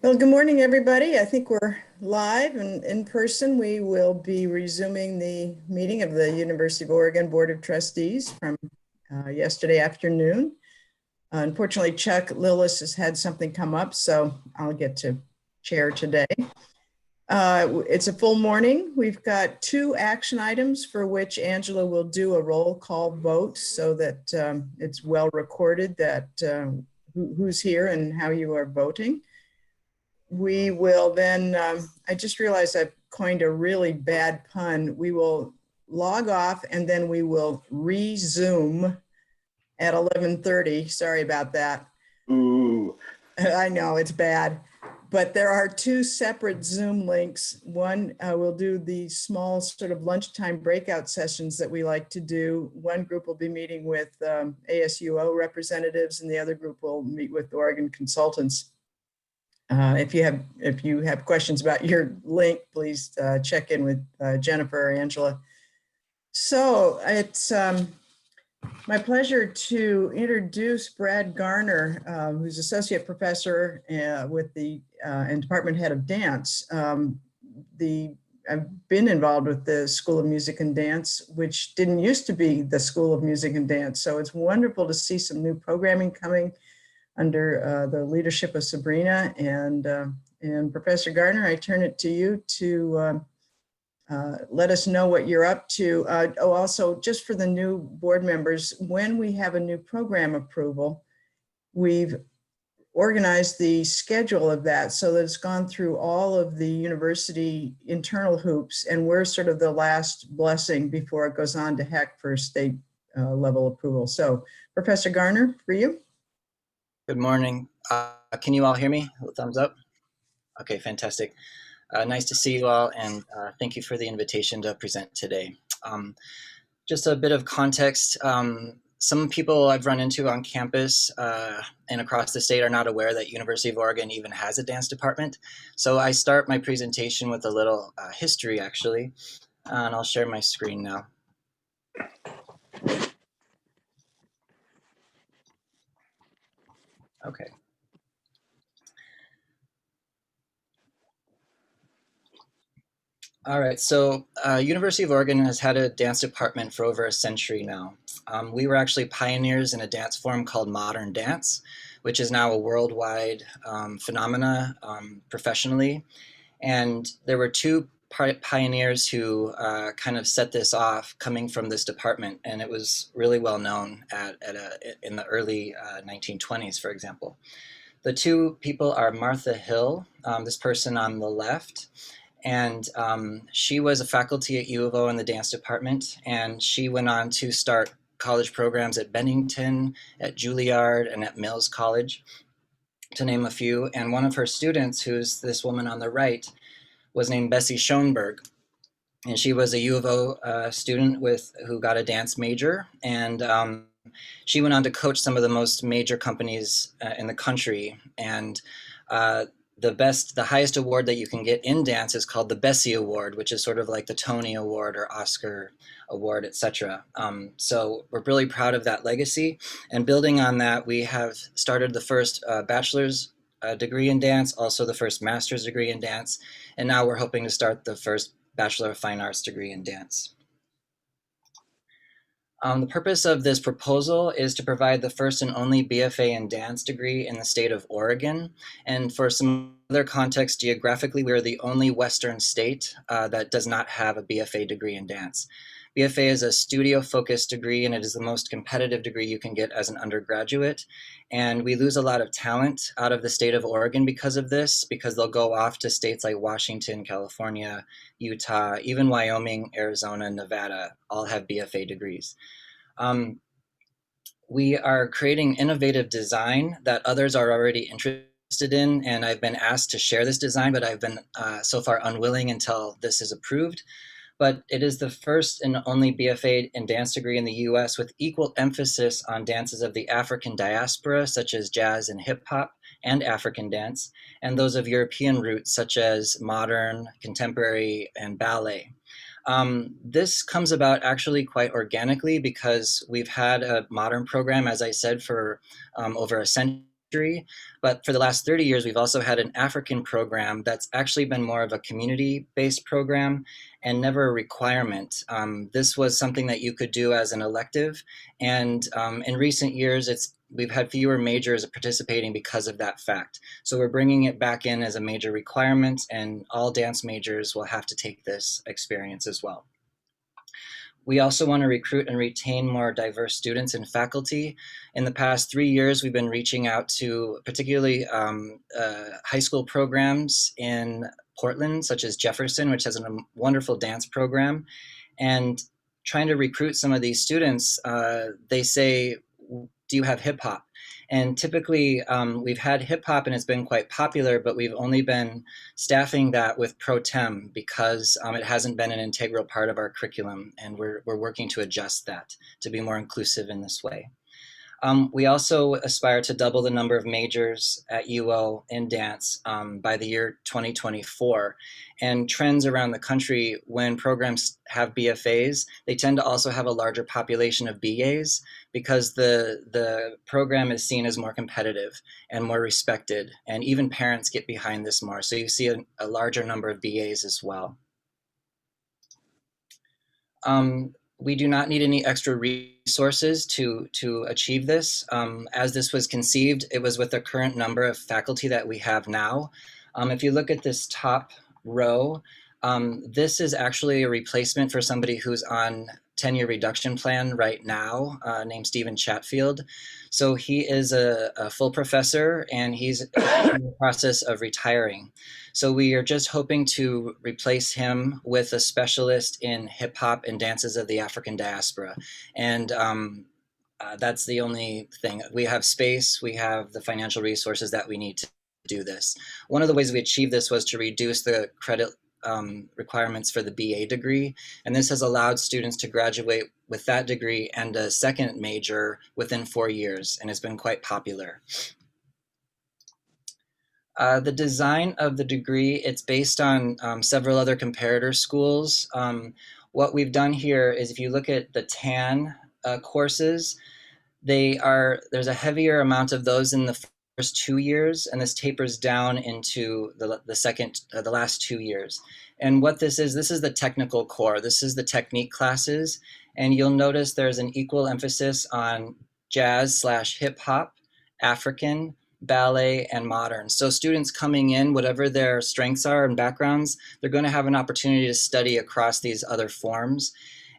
Well, good morning, everybody. I think we're live and in person. We will be resuming the meeting of the University of Oregon Board of Trustees from yesterday afternoon. Unfortunately, Chuck Lillis has had something come up, so I'll get to chair today. It's a full morning. We've got two action items for which Angela will do a roll call vote so that it's well recorded that who's here and how you are voting. We will then, I just realized I've coined a really bad pun. We will log off and then we will resume at 11:30. Sorry about that. Ooh. I know it's bad, but there are two separate Zoom links. One will do the small sort of lunchtime breakout sessions that we like to do. One group will be meeting with ASUO representatives and the other group will meet with Oregon consultants. If you have questions about your link, please check in with Jennifer or Angela. So it's my pleasure to introduce Brad Garner, who's associate professor with the and department head of dance. I've been involved with the School of Music and Dance, which didn't used to be the School of Music and Dance. So it's wonderful to see some new programming coming under the leadership of Sabrina and Professor Gardner. I turn it to you to let us know what you're up to. Also, just for the new board members, when we have a new program approval, we've organized the schedule of that so that it's gone through all of the university internal hoops, and we're sort of the last blessing before it goes on to HEC for state level approval. So, Professor Garner, for you. Good morning. Can you all hear me? Thumbs up. Okay, fantastic. Nice to see you all, and thank you for the invitation to present today. Just a bit of context. Some people I've run into on campus and across the state are not aware that University of Oregon even has a dance department. So I start my presentation with a little history, actually, and I'll share my screen now. Okay. All right, so University of Oregon has had a dance department for over a century now. We were actually pioneers in a dance form called modern dance, which is now a worldwide phenomena professionally. And there were two pioneers who kind of set this off coming from this department, and it was really well known in the early 1920s, for example. The two people are Martha Hill, this person on the left, and she was a faculty at U of O in the dance department, and she went on to start college programs at Bennington, at Juilliard, and at Mills College, to name a few. And one of her students, who's this woman on the right, was named Bessie Schoenberg. And she was a U of O student who got a dance major, and she went on to coach some of the most major companies in the country. And the highest award that you can get in dance is called the Bessie Award, which is sort of like the Tony Award or Oscar Award, etc. So we're really proud of that legacy. And building on that, we have started the first bachelor's degree in dance, also the first master's degree in dance, and now we're hoping to start the first Bachelor of Fine Arts degree in dance. The purpose of this proposal is to provide the first and only BFA in dance degree in the state of Oregon. And for some other context, geographically, we are the only Western state that does not have a BFA degree in dance. BFA is a studio-focused degree, and it is the most competitive degree you can get as an undergraduate. And we lose a lot of talent out of the state of Oregon because of this, because they'll go off to states like Washington, California, Utah, even Wyoming, Arizona, Nevada, all have BFA degrees. We are creating innovative design that others are already interested in, and I've been asked to share this design, but I've been so far unwilling until this is approved. But it is the first and only BFA in dance degree in the US with equal emphasis on dances of the African diaspora, such as jazz and hip hop and African dance, and those of European roots, such as modern, contemporary, and ballet. This comes about actually quite organically because we've had a modern program, as I said, for over a century. But for the last 30 years, we've also had an African program that's actually been more of a community-based program and never a requirement. This was something that you could do as an elective. And in recent years, we've had fewer majors participating because of that fact. So we're bringing it back in as a major requirement, and all dance majors will have to take this experience as well. We also want to recruit and retain more diverse students and faculty. In the past 3 years, we've been reaching out to particularly high school programs in Portland, such as Jefferson, which has a wonderful dance program, and trying to recruit some of these students. They say, do you have hip hop? And typically we've had hip hop and it's been quite popular, but we've only been staffing that with pro tem because it hasn't been an integral part of our curriculum, and we're working to adjust that to be more inclusive in this way. We also aspire to double the number of majors at UO in dance by the year 2024. And trends around the country, when programs have BFAs, they tend to also have a larger population of BAs because the program is seen as more competitive and more respected. And even parents get behind this more. So you see a larger number of BAs as well. We do not need any extra resources to achieve this. As this was conceived, it was with the current number of faculty that we have now. If you look at this top row, this is actually a replacement for somebody who's on tenure reduction plan right now, named Stephen Chatfield. So he is a full professor and he's in the process of retiring. So we are just hoping to replace him with a specialist in hip hop and dances of the African diaspora. And that's the only thing. We have space, we have the financial resources that we need to do this. One of the ways we achieved this was to reduce the credit requirements for the BA degree. And this has allowed students to graduate with that degree and a second major within 4 years, and it's been quite popular. The design of the degree, it's based on several other comparator schools. What we've done here is if you look at the TAN courses, there's a heavier amount of those in the first 2 years, and this tapers down into the last 2 years. And what this is the technical core. This is the technique classes, and you'll notice there's an equal emphasis on jazz/hip hop, African, ballet, and modern. So students coming in, whatever their strengths are and backgrounds, they're going to have an opportunity to study across these other forms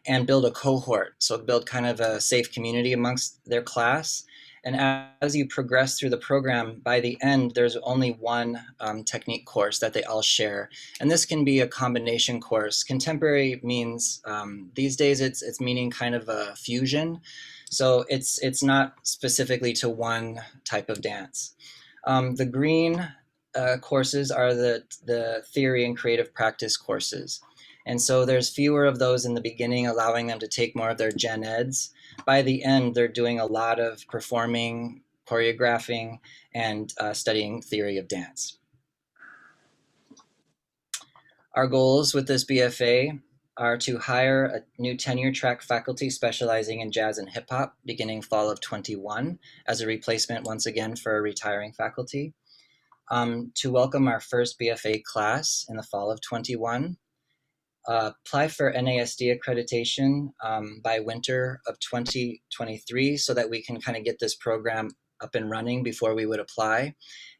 and build a cohort. So build kind of a safe community amongst their class. And as you progress through the program, by the end, there's only one technique course that they all share. And this can be a combination course. Contemporary means, these days it's meaning kind of a fusion. So it's not specifically to one type of dance. The green courses are the theory and creative practice courses. And so there's fewer of those in the beginning, allowing them to take more of their gen eds. By the end, they're doing a lot of performing, choreographing, and studying theory of dance. Our goals with this BFA are to hire a new tenure track faculty specializing in jazz and hip hop beginning fall of 21 as a replacement once again for a retiring faculty. To welcome our first BFA class in the fall of 21. Apply for NASD accreditation by winter of 2023 so that we can kind of get this program up and running before we would apply.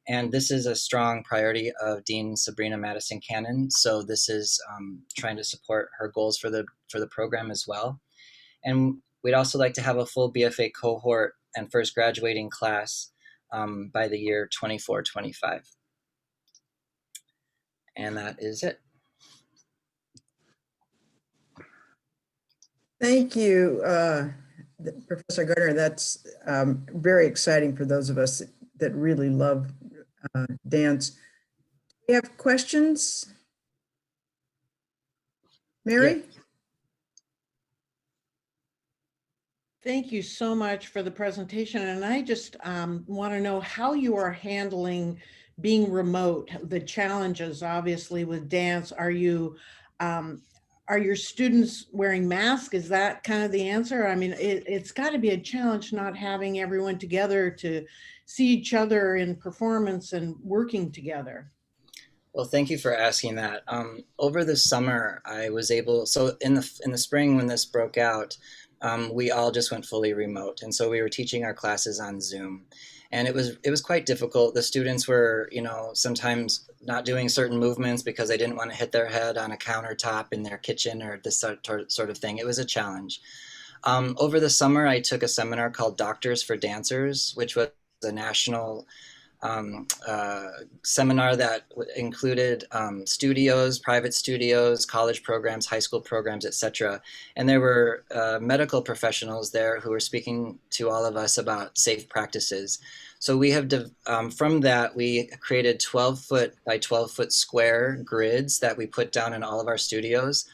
And this is a strong priority of Dean Sabrina Madison Cannon. So this is trying to support her goals for the program as well. And we'd also like to have a full BFA cohort and first graduating class by the year 24-25. And that is it. Thank you, Professor Gardner. That's very exciting for those of us that really love dance. Do you have questions? Mary? Yeah. Thank you so much for the presentation. And I just want to know how you are handling being remote, the challenges obviously with dance. Are your students wearing masks? Is that kind of the answer? I mean, it's got to be a challenge not having everyone together to see each other in performance and working together? Well, thank you for asking that. Over the summer, I was able. So in the spring when this broke out, we all just went fully remote, and so we were teaching our classes on Zoom, and it was quite difficult. The students were, sometimes not doing certain movements because they didn't want to hit their head on a countertop in their kitchen or this sort of thing. It was a challenge. Over the summer, I took a seminar called Doctors for Dancers, which was a national seminar that included studios, private studios, college programs, high school programs, etc. And there were medical professionals there who were speaking to all of us about safe practices. So we have, from that, we created 12-foot by 12-foot square grids that we put down in all of our studios.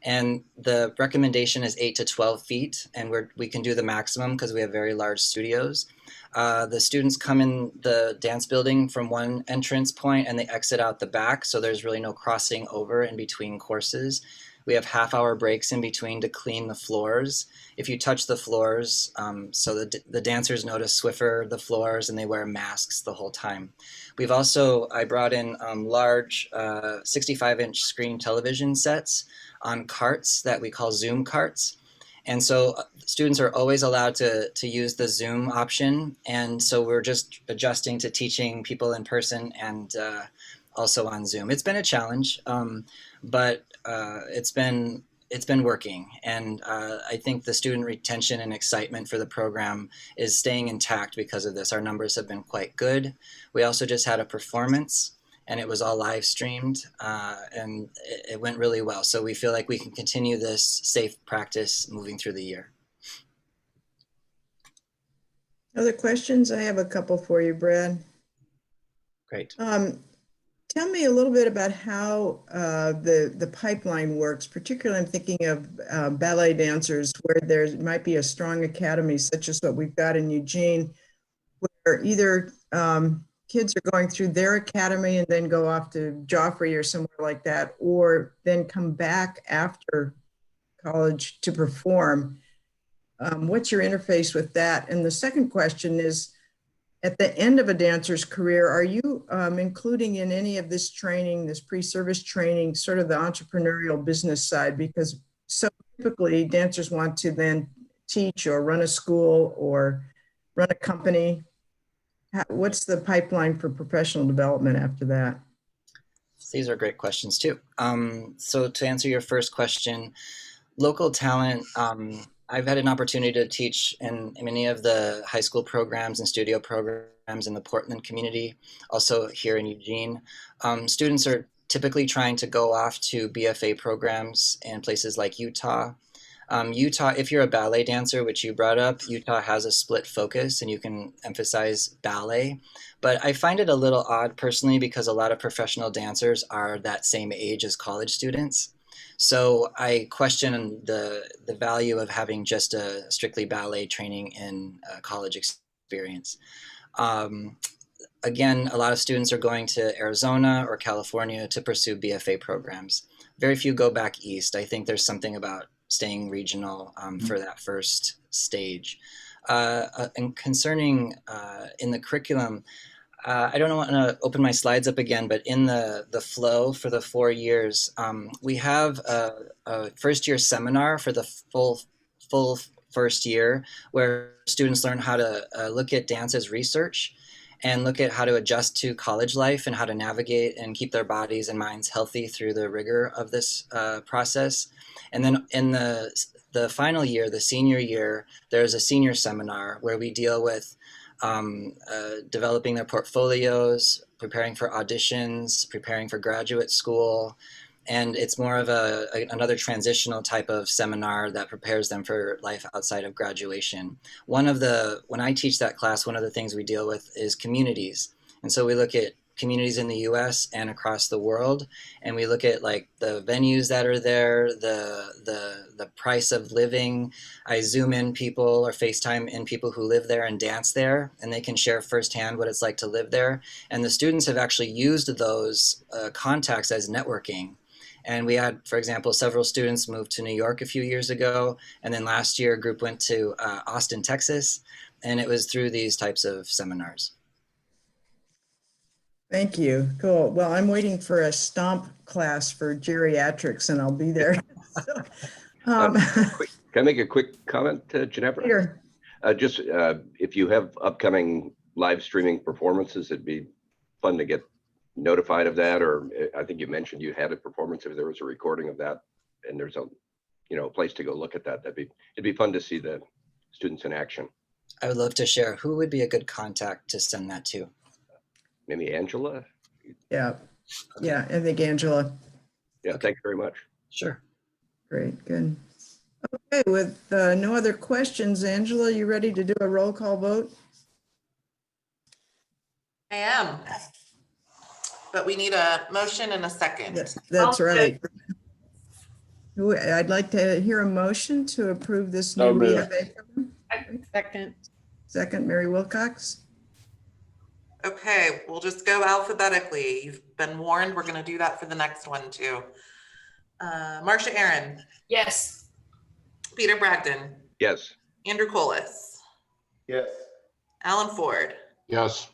And the recommendation is 8 to 12 feet, and we can do the maximum because we have very large studios. The students come in the dance building from one entrance point and they exit out the back, so there's really no crossing over in between courses. We have half-hour breaks in between to clean the floors. If you touch the floors, so the dancers know to Swiffer the floors, and they wear masks the whole time. I brought in large 65-inch screen television sets on carts that we call Zoom carts. And so students are always allowed to use the Zoom option. And so we're just adjusting to teaching people in person and also on Zoom. It's been a challenge, but it's been working. And I think the student retention and excitement for the program is staying intact because of this. Our numbers have been quite good. We also just had a performance, and it was all live streamed, and it went really well. So we feel like we can continue this safe practice moving through the year. Other questions? I have a couple for you, Brad. Great. Tell me a little bit about how the pipeline works. Particularly, I'm thinking of ballet dancers where there might be a strong academy, such as what we've got in Eugene, where either kids are going through their academy and then go off to Joffrey or somewhere like that, or then come back after college to perform. What's your interface with that? And the second question is, at the end of a dancer's career, are you including in any of this training, this pre-service training, sort of the entrepreneurial business side? Because so typically dancers want to then teach or run a school or run a company. What's the pipeline for professional development after that? These are great questions too. So to answer your first question, local talent, I've had an opportunity to teach in many of the high school programs and studio programs in the Portland community, also here in Eugene. Students are typically trying to go off to BFA programs in places like Utah. Utah, if you're a ballet dancer, which you brought up, Utah has a split focus and you can emphasize ballet. But I find it a little odd personally because a lot of professional dancers are that same age as college students. So I question the value of having just a strictly ballet training in a college experience. Again, a lot of students are going to Arizona or California to pursue BFA programs. Very few go back east. I think there's something about staying regional for that first stage. And concerning in the curriculum, I don't want to open my slides up again, but in the flow for the 4 years, we have a first year seminar for the full first year where students learn how to look at dance as research and look at how to adjust to college life and how to navigate and keep their bodies and minds healthy through the rigor of this process. And then in the final year, the senior year, there's a senior seminar where we deal with developing their portfolios, preparing for auditions, preparing for graduate school. And it's more of another transitional type of seminar that prepares them for life outside of graduation. When I teach that class, one of the things we deal with is communities. And so we look at communities in the US and across the world, and we look at like the venues that are there, the price of living. I zoom in people or FaceTime in people who live there and dance there, and they can share firsthand what it's like to live there. And the students have actually used those contacts as networking. And we had, for example, several students moved to New York a few years ago, and then last year a group went to Austin, Texas, and it was through these types of seminars. Thank you. Cool. Well, I'm waiting for a stomp class for geriatrics and I'll be there. So, um, Can I make a quick comment, Ginevra? Peter, Just if you have upcoming live streaming performances, it'd be fun to get notified of that. Or I think you mentioned you had a performance. If there was a recording of that, and there's a place to go look at that, it'd be fun to see the students in action. I would love to share. Who would be a good contact to send that to? Maybe Angela. yeah, yeah, I think Angela. Yeah, Okay. thanks very much. Sure. Great, good. Okay, with no other questions, Angela, you ready to do a roll call vote? I am. But we need a motion and a second. That's right. I'd like to hear a motion to approve this new renovation. Second. Second, Mary Wilcox. Okay, we'll just go alphabetically. You've been warned. We're going to do that for the next one too. Marcia Aaron, Yes. Peter Bragdon, Yes. Andrew Colas, Yes. Alan Ford, Yes.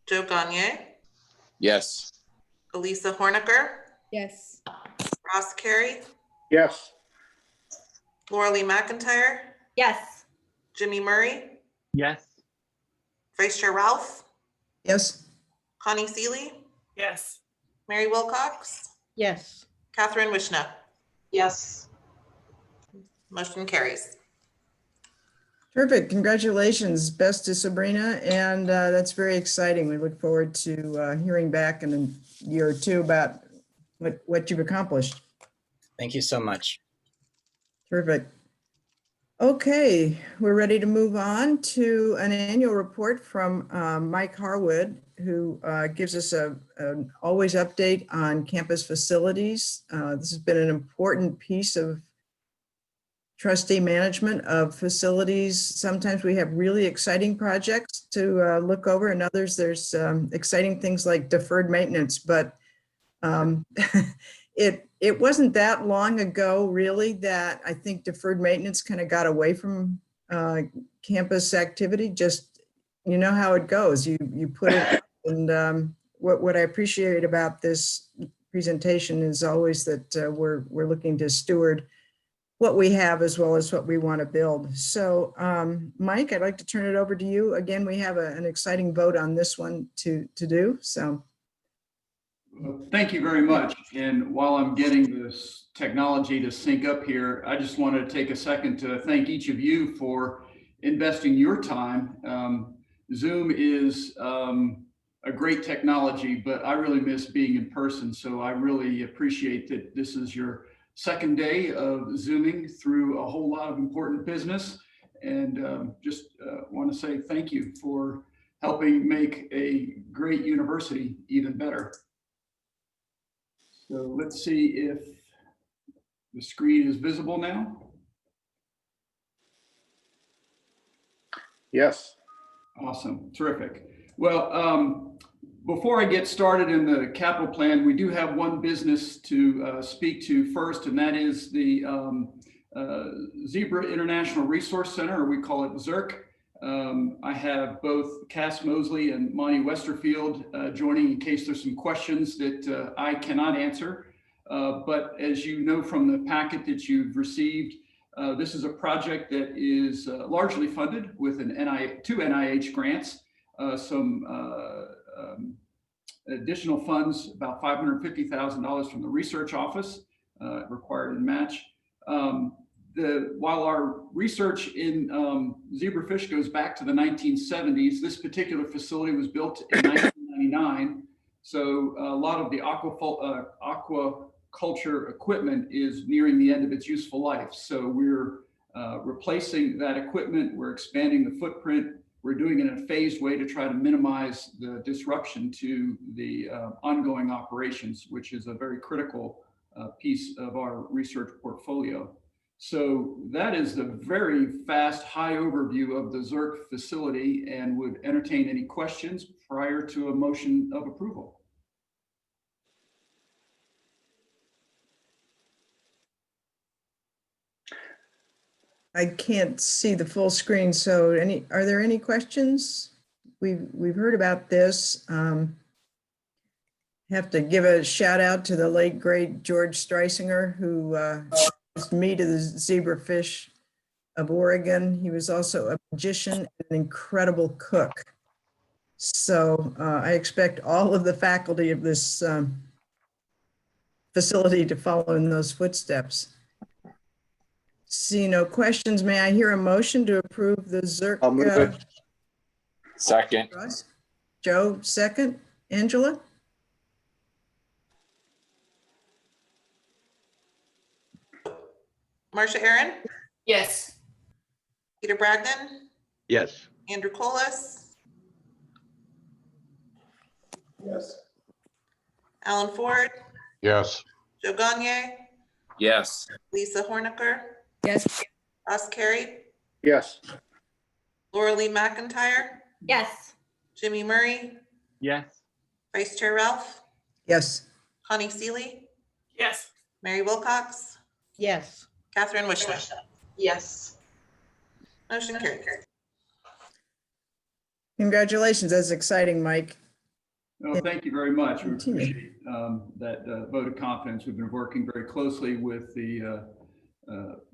Joe Gagne, Yes. Elisa Horniker, Yes. Ross Carey, Yes. Laura Lee McIntyre, Yes. Jimmy Murray, Yes. Vice Chair Ralph, Yes. Connie Seeley, Yes. Mary Wilcox, Yes. Catherine Wishna. Yes. Motion carries. Terrific. Congratulations. Best to Sabrina. And that's very exciting. We look forward to hearing back in a year or two about what you've accomplished. Thank you so much. Terrific. Okay, we're ready to move on to an annual report from Mike Harwood, who gives us an always update on campus facilities. This has been an important piece of trustee management of facilities. Sometimes we have really exciting projects to look over, and others there's exciting things like deferred maintenance, but it wasn't that long ago, really, that I think deferred maintenance kind of got away from campus activity. Just, you know how it goes. You put it, and what I appreciate about this presentation is always that we're looking to steward what we have as well as what we want to build. So, Mike, I'd like to turn it over to you. Again, we have an exciting vote on this one to do. So. Thank you very much. And while I'm getting this technology to sync up here, I just wanted to take a second to thank each of you for investing your time. Zoom is a great technology, but I really miss being in person. So I really appreciate that this is your second day of Zooming through a whole lot of important business. And just want to say thank you for helping make a great university even better. So let's see if the screen is visible now. Yes. Awesome, terrific. Well, before I get started in the capital plan, we do have one business to speak to first, and that is the Zebra International Resource Center, or we call it ZIRC. I have both Cass Mosley and Monty Westerfield joining in case there's some questions that I cannot answer. But as you know from the packet that you've received, this is a project that is largely funded with two NIH grants, some additional funds, about $550,000 from the research office required in match. While our research in zebrafish goes back to the 1970s, this particular facility was built in 1999. So a lot of the aquaculture equipment is nearing the end of its useful life. So we're replacing that equipment. We're expanding the footprint. We're doing it in a phased way to try to minimize the disruption to the ongoing operations, which is a very critical piece of our research portfolio. So that is the very fast, high overview of the ZIRC facility, and would entertain any questions prior to a motion of approval. I can't see the full screen, so are there any questions? We've heard about this. Have to give a shout out to the late great George Streisinger, who introduced me to the zebrafish of Oregon. He was also a magician and an incredible cook. So I expect all of the faculty of this facility to follow in those footsteps. See no questions. May I hear a motion to approve the ZERC? I'll move it. Second. Trust? Joe, second. Angela? Marcia Aaron, Yes. Peter Bragdon, Yes. Andrew Colas, Yes. Alan Ford, Yes. Joe Gagne, Yes. Lisa Horniker, Yes. Ross Carey, Yes. Laura Lee McIntyre, Yes. Jimmy Murray, Yes. Vice Chair Ralph, Yes. Connie Seeley, Yes. Mary Wilcox, Yes. Catherine Wishler. Yes. Motion carried. Congratulations. That's exciting, Mike. Well, thank you very much. We Continue. appreciate that vote of confidence. We've been working very closely with the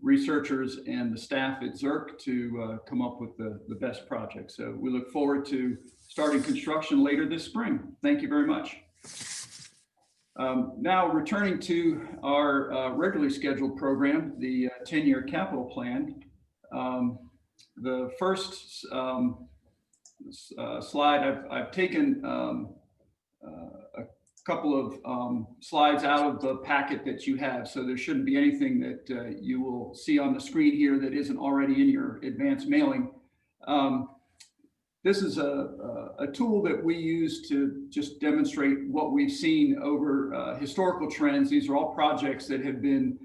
researchers and the staff at ZERC to come up with the best project. So we look forward to starting construction later this spring. Thank you very much. Now returning to our regularly scheduled program, the 10-year capital plan. The first slide, I've taken a couple of slides out of the packet that you have, so there shouldn't be anything that you will see on the screen here that isn't already in your advance mailing. This is a tool that we use to just demonstrate what we've seen over historical trends. These are all projects that have been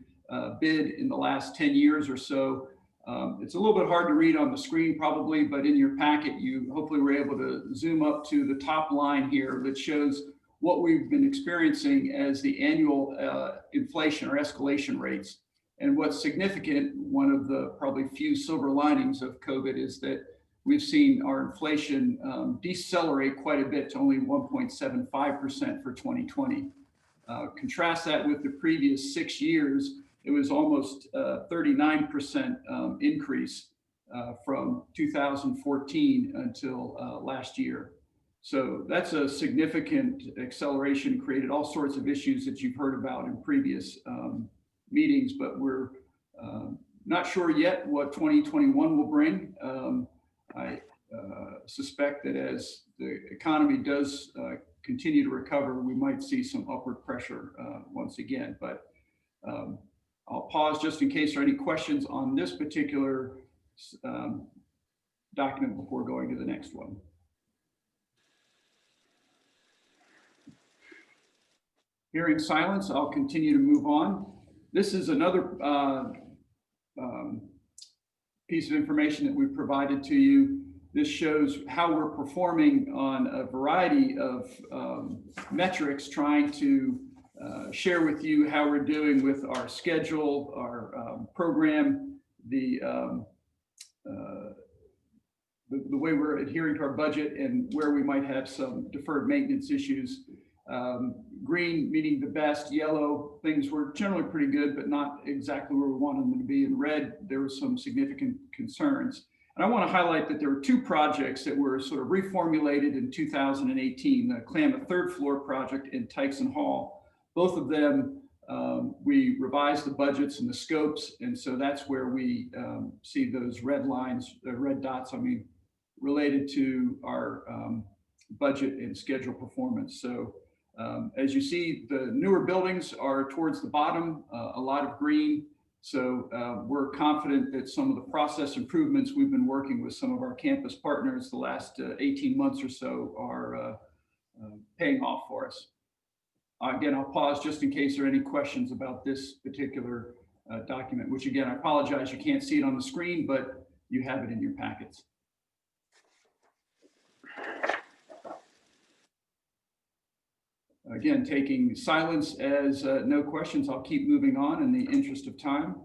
bid in the last 10 years or so. It's a little bit hard to read on the screen probably, but in your packet, you hopefully were able to zoom up to the top line here that shows what we've been experiencing as the annual inflation or escalation rates. And what's significant, one of the probably few silver linings of COVID is that we've seen our inflation decelerate quite a bit to only 1.75% for 2020. Contrast that with the previous 6 years, it was almost 39% increase from 2014 until last year. So that's a significant acceleration, created all sorts of issues that you've heard about in previous meetings, but we're not sure yet what 2021 will bring. I suspect that as the economy does continue to recover, we might see some upward pressure once again. But I'll pause just in case there are any questions on this particular document before going to the next one. Hearing silence, I'll continue to move on. This is another piece of information that we provided to you. This shows how we're performing on a variety of metrics, trying to share with you how we're doing with our schedule, our program, the way we're adhering to our budget, and where we might have some deferred maintenance issues. Green meaning the best, yellow, things were generally pretty good, but not exactly where we wanted them to be. In red, there were some significant concerns. And I want to highlight that there were two projects that were sort of reformulated in 2018, the Klamath third floor project in Tyson Hall. Both of them, we revised the budgets and the scopes. And so that's where we see those red lines, the red dots, I mean, related to our budget and schedule performance. So as you see, the newer buildings are towards the bottom, a lot of green. So we're confident that some of the process improvements we've been working with some of our campus partners the last 18 months or so are paying off for us. Again, I'll pause just in case there are any questions about this particular document, which again, I apologize, you can't see it on the screen, but you have it in your packets. Again, taking silence as no questions, I'll keep moving on in the interest of time.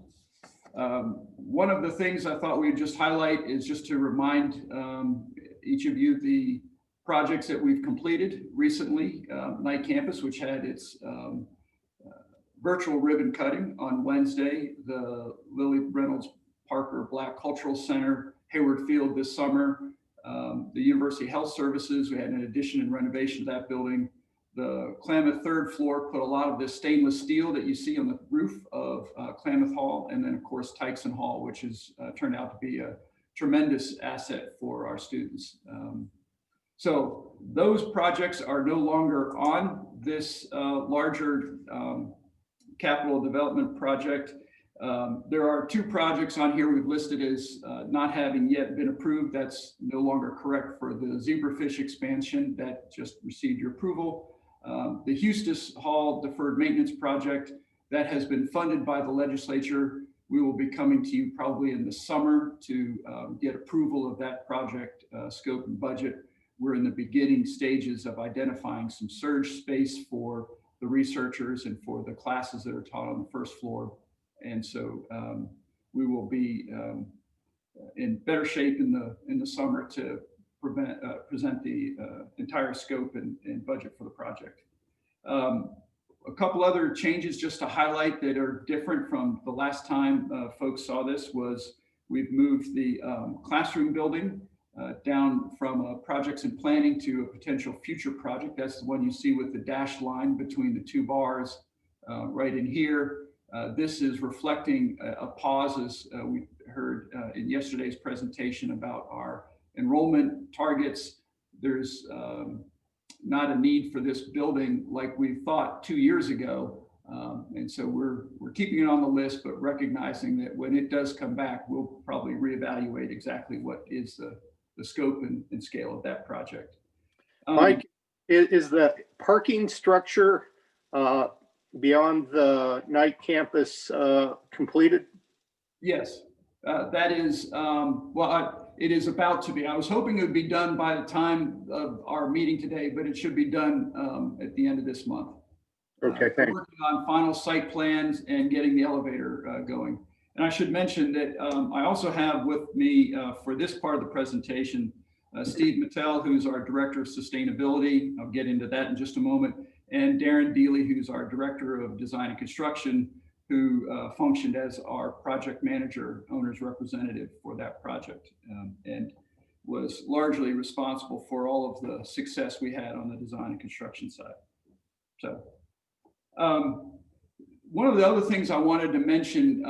One of the things I thought we'd just highlight is just to remind each of you the projects that we've completed recently, Night Campus, which had its virtual ribbon cutting on Wednesday, the Lily Reynolds Parker Black Cultural Center, Hayward Field this summer, the University Health Services, we had an addition and renovation of that building. The Klamath third floor put a lot of this stainless steel that you see on the roof of Klamath Hall, and then of course Tykeson Hall, which has turned out to be a tremendous asset for our students. So those projects are no longer on this larger capital development project. There are 2 projects on here we've listed as not having yet been approved. That's no longer correct for the Zebrafish expansion that just received your approval. The Eustis Hall deferred maintenance project that has been funded by the legislature. We will be coming to you probably in the summer to get approval of that project scope and budget. We're in the beginning stages of identifying some surge space for the researchers and for the classes that are taught on the first floor. And so we will be in better shape in the summer to present the entire scope and budget for the project. A couple other changes just to highlight that are different from the last time folks saw this was we've moved the classroom building down from projects and planning to a potential future project. That's the one you see with the dashed line between the 2 bars right in here. This is reflecting a pause as we heard in yesterday's presentation about our enrollment targets. There's not a need for this building like we thought 2 years ago. And so we're keeping it on the list, but recognizing that when it does come back, we'll probably reevaluate exactly what is the scope and scale of that project. Mike, is the parking structure beyond the Night Campus completed? Yes, that is, it is about to be. I was hoping it would be done by the time of our meeting today, but it should be done at the end of this month. Okay, thanks. We're working on final site plans and getting the elevator going. And I should mention that I also have with me for this part of the presentation, Steve Mattel, who's our Director of Sustainability. I'll get into that in just a moment. And Darren Deely, who's our Director of Design and Construction, who functioned as our project manager, owner's representative for that project, and was largely responsible for all of the success we had on the design and construction side. So one of the other things I wanted to mention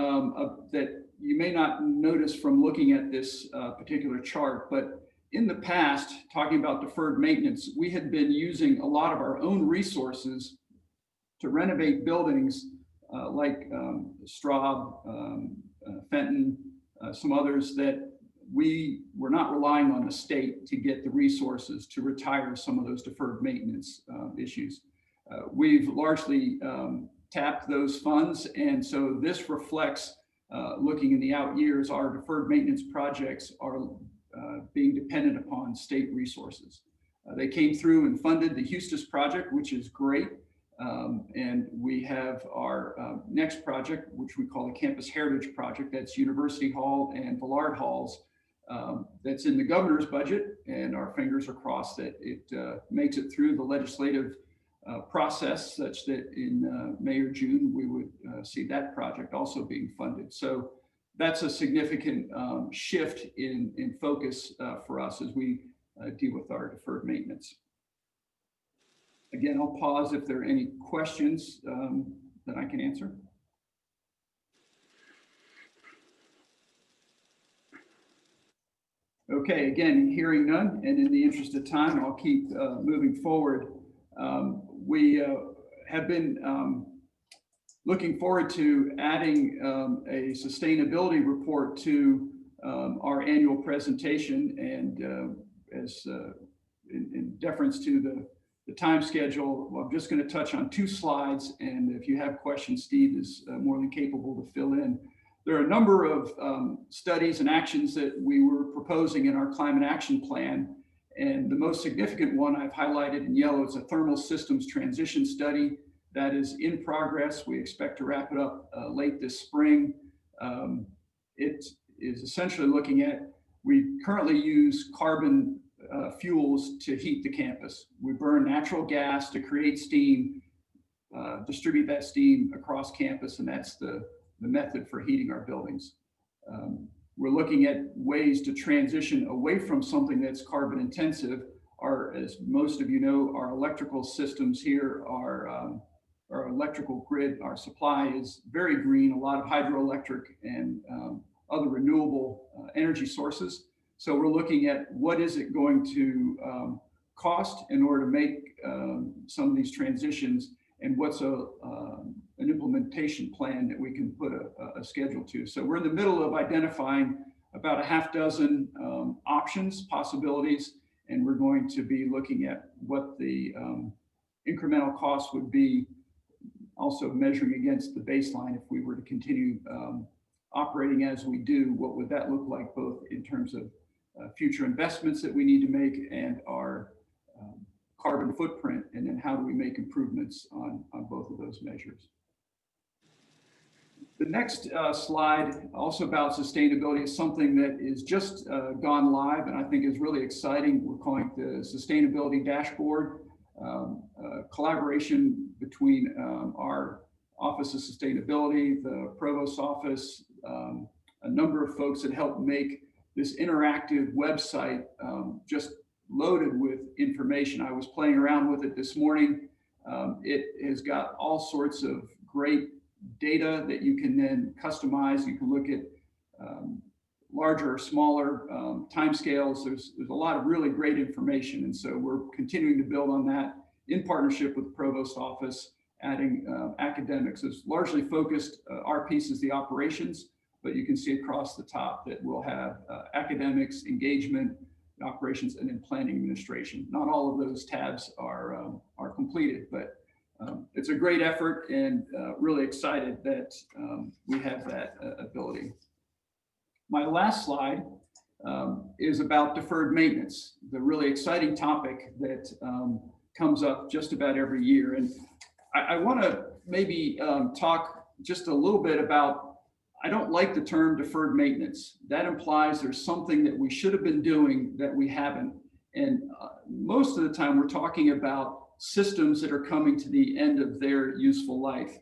that you may not notice from looking at this particular chart, but in the past, talking about deferred maintenance, we had been using a lot of our own resources to renovate buildings like Straub, Fenton, some others that we were not relying on the state to get the resources to retire some of those deferred maintenance issues. We've largely tapped those funds, and so this reflects looking in the out years, our deferred maintenance projects are being dependent upon state resources. They came through and funded the Eustis project, which is great. And we have our next project, which we call the Campus Heritage Project. That's University Hall and Villard Halls. That's in the governor's budget, and our fingers are crossed that it makes it through the legislative process such that in May or June, we would see that project also being funded. So that's a significant shift in focus for us as we deal with our deferred maintenance. Again, I'll pause if there are any questions that I can answer. Okay, again, hearing none, and in the interest of time, I'll keep moving forward. We have been looking forward to adding a sustainability report to our annual presentation, and as in deference to the time schedule, I'm just going to touch on 2 slides, and if you have questions, Steve is more than capable to fill in. There are a number of studies and actions that we were proposing in our climate action plan, and the most significant one I've highlighted in yellow is a thermal systems transition study that is in progress. We expect to wrap it up late this spring. It is essentially looking at, we currently use carbon fuels to heat the campus. We burn natural gas to create steam, distribute that steam across campus, and that's the method for heating our buildings. We're looking at ways to transition away from something that's carbon intensive. As most of you know, our electrical systems here are our electrical grid, our supply is very green, a lot of hydroelectric and other renewable energy sources. So we're looking at what is it going to cost in order to make some of these transitions, and what's an implementation plan that we can put a schedule to. So we're in the middle of identifying about a half dozen options, possibilities, and we're going to be looking at what the incremental cost would be, also measuring against the baseline. If we were to continue operating as we do, what would that look like, both in terms of future investments that we need to make and our carbon footprint, and then how do we make improvements on both of those measures. The next slide, also about sustainability, is something that is just gone live and I think is really exciting. We're calling it the Sustainability Dashboard, collaboration between our Office of Sustainability, the Provost's Office, a number of folks that helped make this interactive website just loaded with information. I was playing around with it this morning. It has got all sorts of great data that you can then customize. You can look at larger or smaller timescales. There's a lot of really great information. And so we're continuing to build on that in partnership with the Provost's Office, adding academics. It's largely focused, our piece is the operations, but you can see across the top that we'll have academics, engagement, operations, and then planning administration. Not all of those tabs are completed, but it's a great effort, and really excited that we have that ability. My last slide is about deferred maintenance, the really exciting topic that comes up just about every year. And I want to maybe talk just a little bit about, I don't like the term deferred maintenance. That implies there's something that we should have been doing that we haven't. And most of the time we're talking about systems that are coming to the end of their useful life.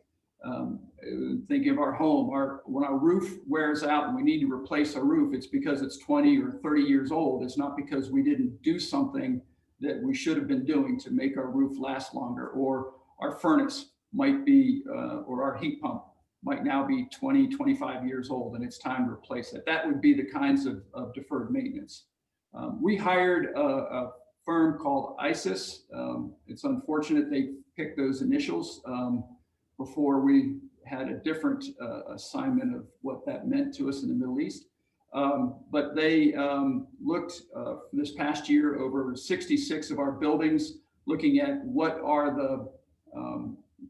Thinking of our home, when our roof wears out and we need to replace our roof, it's because it's 20 or 30 years old. It's not because we didn't do something that we should have been doing to make our roof last longer, or our furnace might be, or our heat pump might now be 20, 25 years old, and it's time to replace it. That would be the kinds of deferred maintenance. We hired a firm called ISIS. It's unfortunate they picked those initials before we had a different assignment of what that meant to us in the Middle East. But they looked this past year over 66 of our buildings, looking at what are the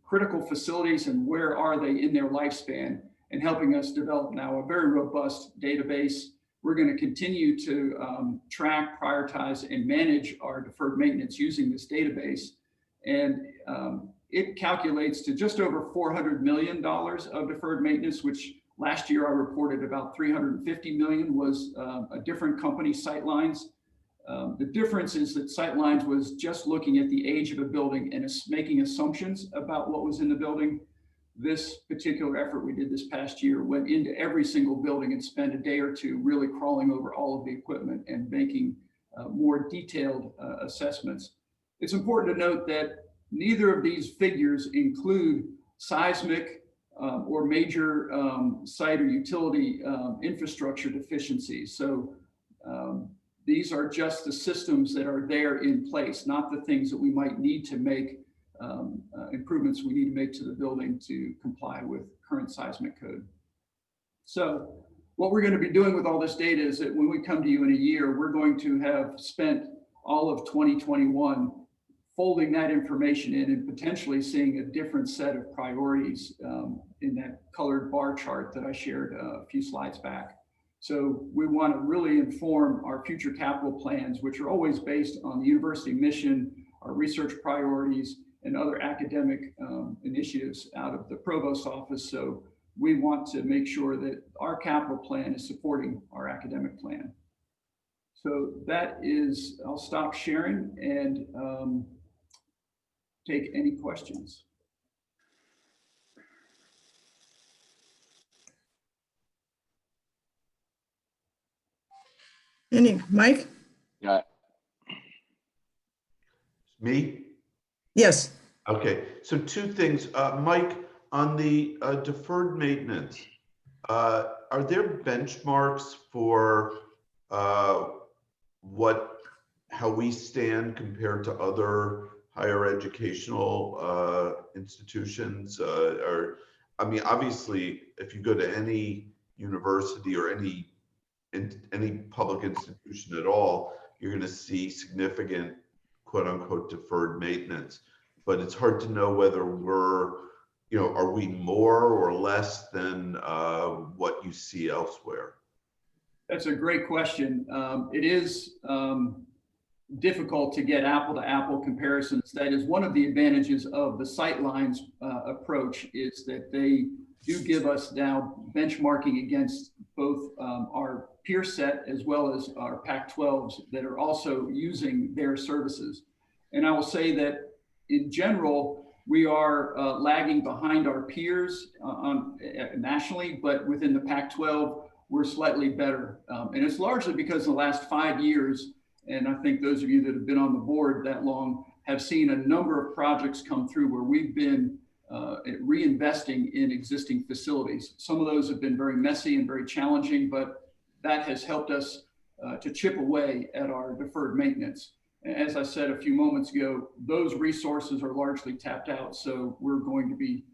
critical facilities and where are they in their lifespan, and helping us develop now a very robust database. We're going to continue to track, prioritize, and manage our deferred maintenance using this database. And it calculates to just over $400 million of deferred maintenance, which last year I reported about $350 million was a different company, Sightlines. The difference is that Sightlines was just looking at the age of a building and making assumptions about what was in the building. This particular effort we did this past year went into every single building and spent a day or two really crawling over all of the equipment and making more detailed assessments. It's important to note that neither of these figures include seismic or major site or utility infrastructure deficiencies. So these are just the systems that are there in place, not the things that we might need to make improvements we need to make to the building to comply with current seismic code. So what we're going to be doing with all this data is that when we come to you in a year, we're going to have spent all of 2021 folding that information in and potentially seeing a different set of priorities in that colored bar chart that I shared a few slides back. So we want to really inform our future capital plans, which are always based on the university mission, our research priorities, and other academic initiatives out of the Provost's Office. So we want to make sure that our capital plan is supporting our academic plan. So that is, I'll stop sharing and take any questions. Mike? Yeah. Me? Yes. Okay, so two things. Mike, on the deferred maintenance, are there benchmarks for how we stand compared to other higher educational institutions? I mean, obviously, if you go to any university or any public institution at all, you're going to see significant quote unquote deferred maintenance. But it's hard to know whether are we more or less than what you see elsewhere? That's a great question. It is difficult to get apple to apple comparisons. That is one of the advantages of the Sightlines approach, is that they do give us now benchmarking against both our peer set as well as our Pac-12s that are also using their services. And I will say that in general, we are lagging behind our peers nationally, but within the Pac-12, we're slightly better. And it's largely because in the last 5 years, and I think those of you that have been on the board that long have seen a number of projects come through where we've been reinvesting in existing facilities. Some of those have been very messy and very challenging, but that has helped us to chip away at our deferred maintenance. As I said a few moments ago, those resources are largely tapped out. So we're going to be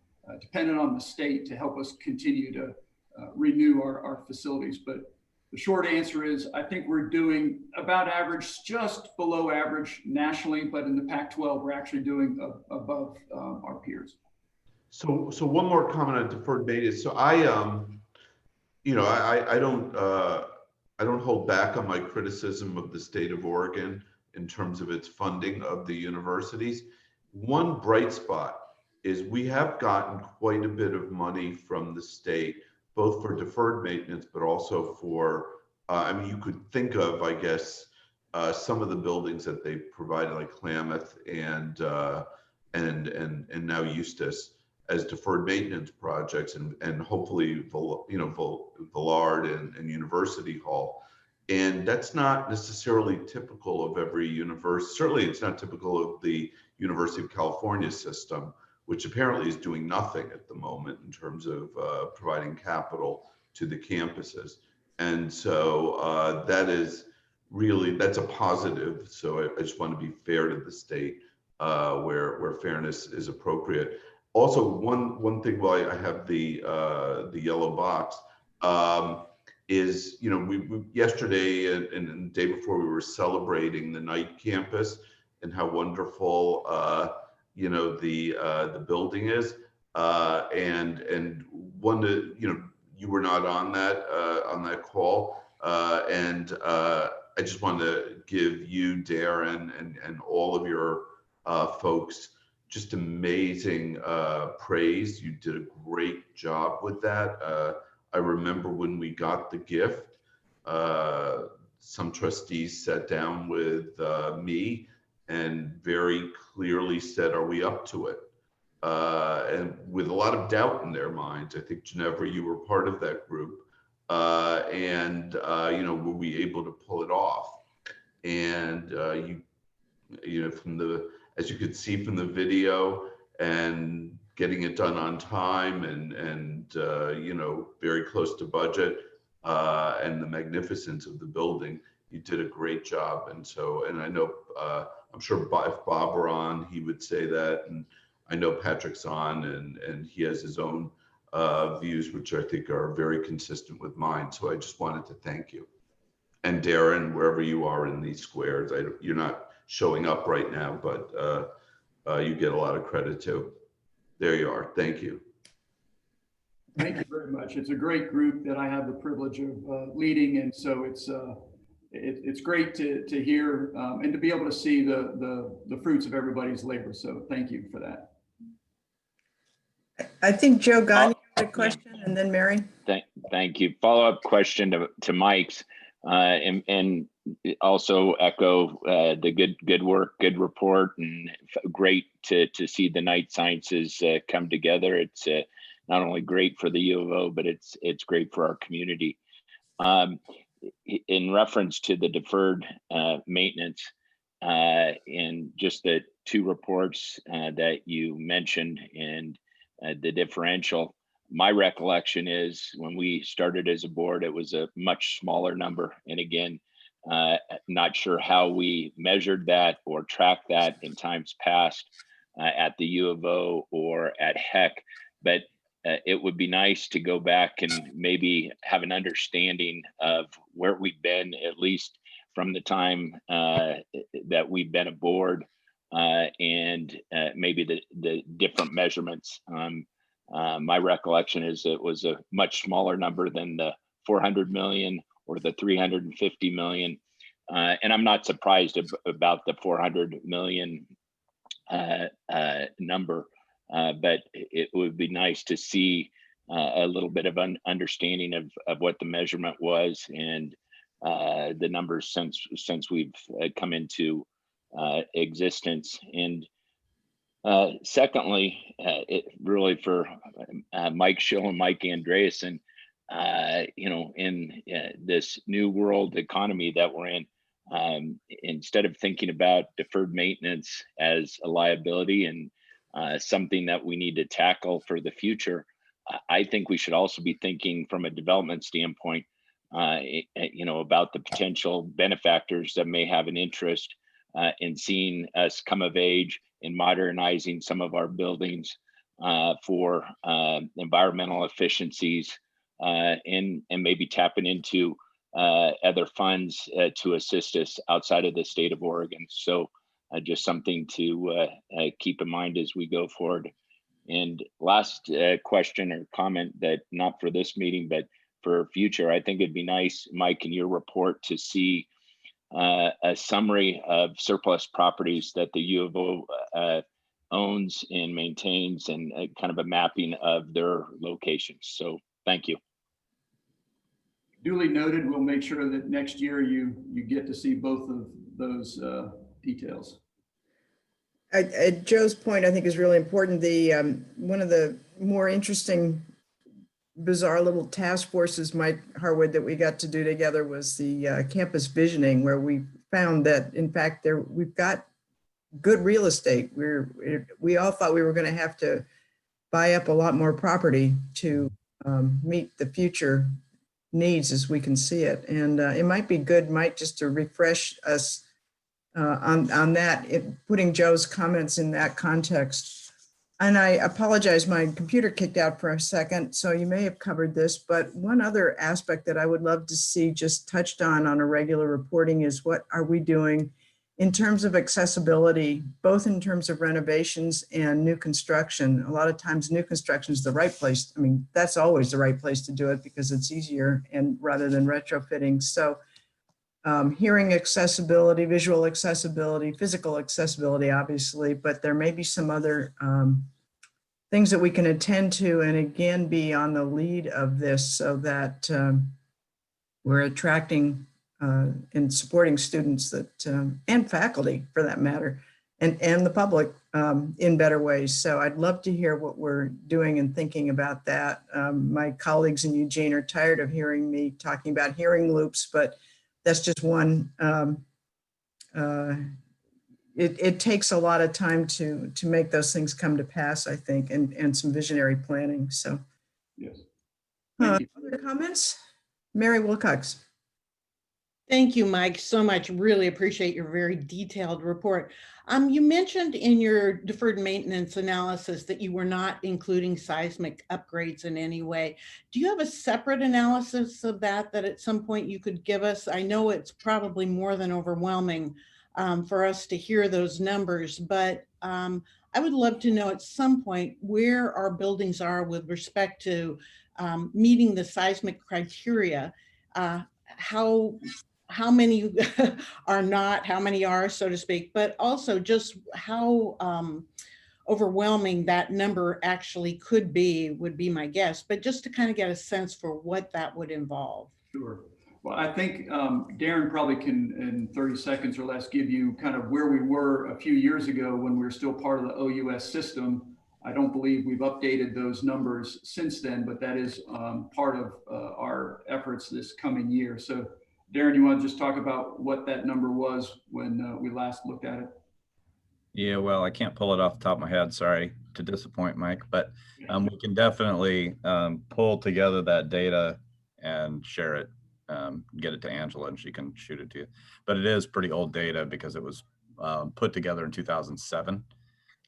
dependent on the state to help us continue to renew our facilities. But the short answer is, I think we're doing about average, just below average nationally, but in the Pac-12, we're actually doing above our peers. So one more comment on deferred maintenance. So I don't hold back on my criticism of the state of Oregon in terms of its funding of the universities. One bright spot is we have gotten quite a bit of money from the state, both for deferred maintenance, but also for, I mean, you could think of, I guess, some of the buildings that they provided, like Klamath and now Eustis, as deferred maintenance projects, and hopefully, Villard and University Hall. And that's not necessarily typical of every university. Certainly, it's not typical of the University of California system, which apparently is doing nothing at the moment in terms of providing capital to the campuses. And so that's a positive. So I just want to be fair to the state where fairness is appropriate. Also, one thing while I have the yellow box is, we yesterday and the day before, we were celebrating the night campus and how wonderful the building is, and one that you were not on that call, and I just want to give you, Darren, and all of your folks just amazing praise. You did a great job with that. I remember when we got the gift, some trustees sat down with me and very clearly said, "Are we up to it?" And with a lot of doubt in their minds. I think, Ginevra, you were part of that group. Were we able to pull it off? And as you could see from the video, and getting it done on time and very close to budget, and the magnificence of the building, you did a great job. And I know, I'm sure if Bob were on, he would say that. And I know Patrick's on, and he has his own views, which I think are very consistent with mine. So I just wanted to thank you. And Darren, wherever you are in these squares, you're not showing up right now, but you get a lot of credit too. There you are. Thank you. Thank you very much. It's a great group that I have the privilege of leading, and so it's great to hear and to be able to see the fruits of everybody's labor. So thank you for that. I think Joe Gagne had a question, and then Mary. Thank you. Follow-up question to Mike's. And also echo the good work, good report, and great to see the night sciences come together. It's not only great for the U of O, but it's great for our community. In reference to the deferred maintenance and just the two reports that you mentioned and the differential, my recollection is when we started as a board, it was a much smaller number. And again, not sure how we measured that or tracked that in times past at the U of O or at HEC, but it would be nice to go back and maybe have an understanding of where we've been, at least from the time that we've been aboard, and maybe the different measurements. My recollection is it was a much smaller number than the 400 million or the 350 million. And I'm not surprised about the 400 million number, but it would be nice to see a little bit of an understanding of what the measurement was and the numbers since we've come into existence. And secondly, it really for Mike Schill and Mike Andreessen, in this new world economy that we're in, instead of thinking about deferred maintenance as a liability and something that we need to tackle for the future, I think we should also be thinking from a development standpoint, about the potential benefactors that may have an interest in seeing us come of age in modernizing some of our buildings for environmental efficiencies, and maybe tapping into other funds to assist us outside of the state of Oregon. So just something to keep in mind as we go forward. And last question or comment, that not for this meeting, but for future, I think it'd be nice, Mike, in your report to see a summary of surplus properties that the U of O owns and maintains, and kind of a mapping of their locations. So thank you. Duly noted. We'll make sure that next year you get to see both of those details. Joe's point, I think, is really important. The one of the more interesting, bizarre little task forces, Mike Harwood, that we got to do together was the campus visioning, where we found that, in fact, we've got good real estate. We all thought we were going to have to buy up a lot more property to meet the future needs as we can see it. And it might be good, Mike, just to refresh us on that, putting Joe's comments in that context. And I apologize, my computer kicked out for a second, so you may have covered this, but one other aspect that I would love to see just touched on a regular reporting is what are we doing in terms of accessibility, both in terms of renovations and new construction. A lot of times new construction is the right place. I mean, that's always the right place to do it because it's easier and rather than retrofitting. So hearing accessibility, visual accessibility, physical accessibility, obviously, but there may be some other things that we can attend to and again be on the lead of this so that we're attracting and supporting students that and faculty for that matter, and the public in better ways. So I'd love to hear what we're doing and thinking about that. My colleagues in Eugene are tired of hearing me talking about hearing loops, but that's just one. It takes a lot of time to make those things come to pass, I think, and some visionary planning. So, yes. Other comments? Mary Wilcox. Thank you, Mike, so much. Really appreciate your very detailed report. You mentioned in your deferred maintenance analysis that you were not including seismic upgrades in any way. Do you have a separate analysis of that at some point you could give us? I know it's probably more than overwhelming for us to hear those numbers, but I would love to know at some point where our buildings are with respect to meeting the seismic criteria. How many are not, how many are, so to speak, but also just how overwhelming that number actually could be, would be my guess, but just to kind of get a sense for what that would involve. Sure. Well, I think Darren probably can, in 30 seconds or less, give you kind of where we were a few years ago when we were still part of the OUS system. I don't believe we've updated those numbers since then, but that is part of our efforts this coming year. So Darren, you want to just talk about what that number was when we last looked at it? Yeah, well, I can't pull it off the top of my head. Sorry to disappoint, Mike, but we can definitely pull together that data and share it, get it to Angela and she can shoot it to you. But it is pretty old data because it was put together in 2007.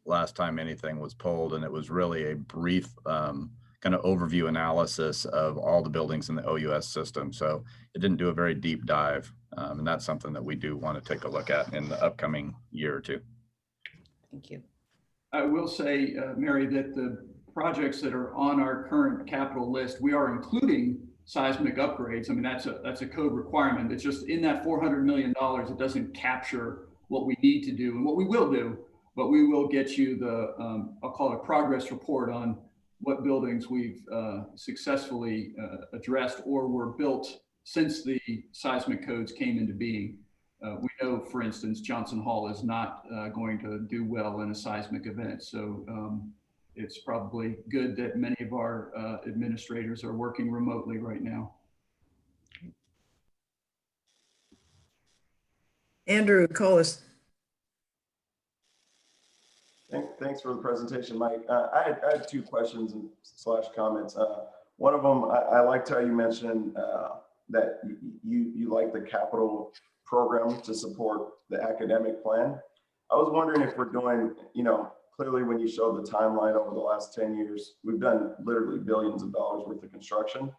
Last time anything was pulled, and it was really a brief kind of overview analysis of all the buildings in the OUS system. So it didn't do a very deep dive. And that's something that we do want to take a look at in the upcoming year or two. Thank you. I will say, Mary, that the projects that are on our current capital list, we are including seismic upgrades. I mean, that's a code requirement. It's just in that $400 million, it doesn't capture what we need to do and what we will do, but we will get you the, I'll call it a progress report on what buildings we've successfully addressed or were built since the seismic codes came into being. We know, for instance, Johnson Hall is not going to do well in a seismic event. So it's probably good that many of our administrators are working remotely right now. Andrew, call us. Thanks for the presentation, Mike. I had two questions / comments. One of them, I liked how you mentioned that you like the capital program to support the academic plan. I was wondering if we're doing, clearly when you showed the timeline over the last 10 years, we've done literally billions of dollars worth of construction.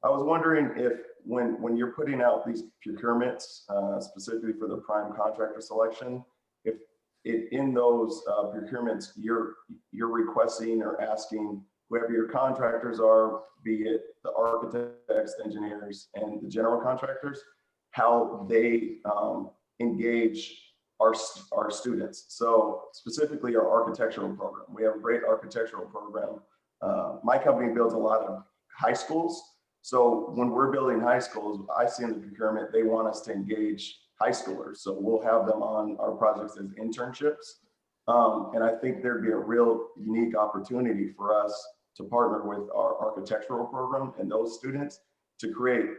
I was wondering if when you're putting out these procurements, specifically for the prime contractor selection, if in those procurements, you're requesting or asking whoever your contractors are, be it the architects, the engineers, and the general contractors, how they engage our students. So specifically our architectural program. We have a great architectural program. My company builds a lot of high schools. So when we're building high schools, I see in the procurement, they want us to engage high schoolers. So we'll have them on our projects as internships. And I think there'd be a real unique opportunity for us to partner with our architectural program and those students to create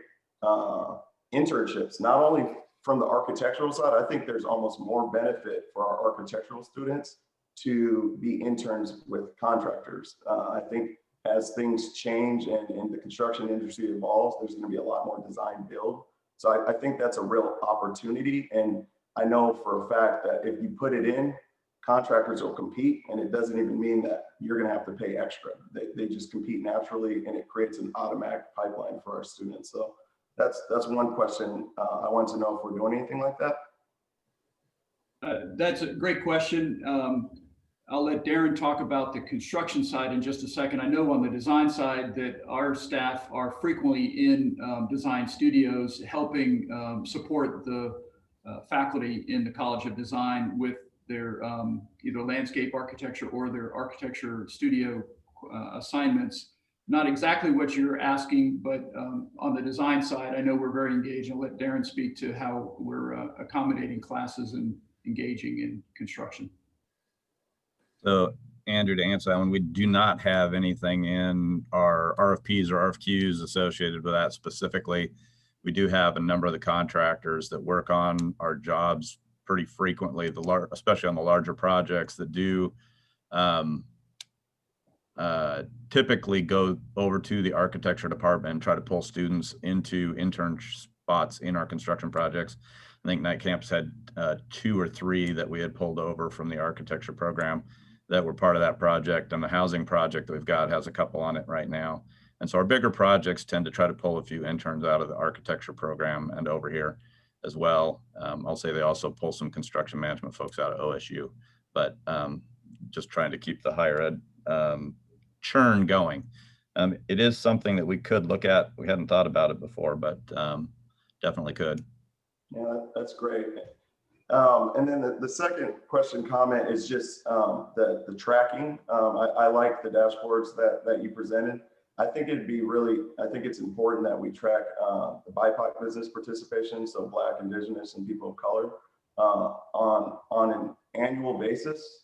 internships, not only from the architectural side. I think there's almost more benefit for our architectural students to be interns with contractors. I think as things change and the construction industry evolves, there's going to be a lot more design build. So I think that's a real opportunity. And I know for a fact that if you put it in, contractors will compete, and it doesn't even mean that you're going to have to pay extra. They just compete naturally, and it creates an automatic pipeline for our students. So that's one question. I want to know if we're doing anything like that. That's a great question. I'll let Darren talk about the construction side in just a second. I know on the design side that our staff are frequently in design studios helping support the faculty in the College of Design with their either landscape architecture or their architecture studio assignments. Not exactly what you're asking, but on the design side, I know we're very engaged. I'll let Darren speak to how we're accommodating classes and engaging in construction. So Andrew, to answer that one, we do not have anything in our RFPs or RFQs associated with that specifically. We do have a number of the contractors that work on our jobs pretty frequently, especially on the larger projects that do typically go over to the architecture department and try to pull students into intern spots in our construction projects. I think Night Campus had 2 or 3 that we had pulled over from the architecture program that were part of that project, and the housing project that we've got has a couple on it right now. And so our bigger projects tend to try to pull a few interns out of the architecture program and over here as well. I'll say they also pull some construction management folks out of OSU, but just trying to keep the higher ed churn going. It is something that we could look at. We hadn't thought about it before, but definitely could. Yeah, that's great. And then the second question comment is just the tracking. I like the dashboards that you presented. I think it's important that we track the BIPOC business participation, so Black, Indigenous, and people of color, on an annual basis,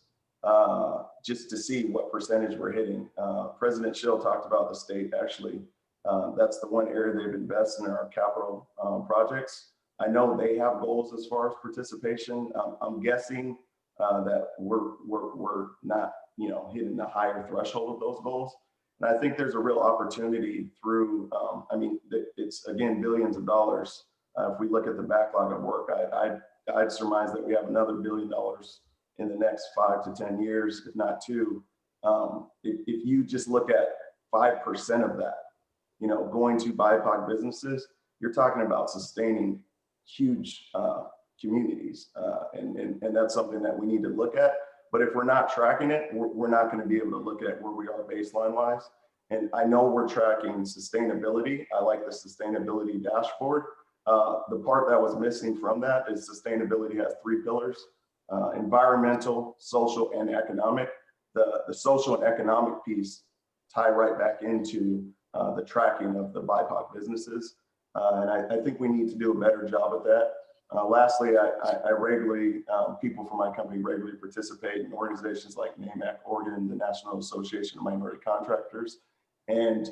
just to see what percentage we're hitting. President Schill talked about the state, actually. That's the one area they've invested in our capital projects. I know they have goals as far as participation. I'm guessing that we're not, hitting the higher threshold of those goals. And I think there's a real opportunity through, it's again, billions of dollars. If we look at the backlog of work, I'd surmise that we have another $1 billion in the next 5 to 10 years, if not 2. If you just look at 5% of that, going to BIPOC businesses, you're talking about sustaining huge communities. And that's something that we need to look at. But if we're not tracking it, we're not going to be able to look at where we are baseline wise. And I know we're tracking sustainability. I like the sustainability dashboard. The part that was missing from that is sustainability has 3 pillars: environmental, social, and economic. The social and economic piece tie right back into the tracking of the BIPOC businesses. And I think we need to do a better job at that. Lastly, I regularly, people from my company regularly participate in organizations like NAMAC Oregon, the National Association of Minority Contractors. And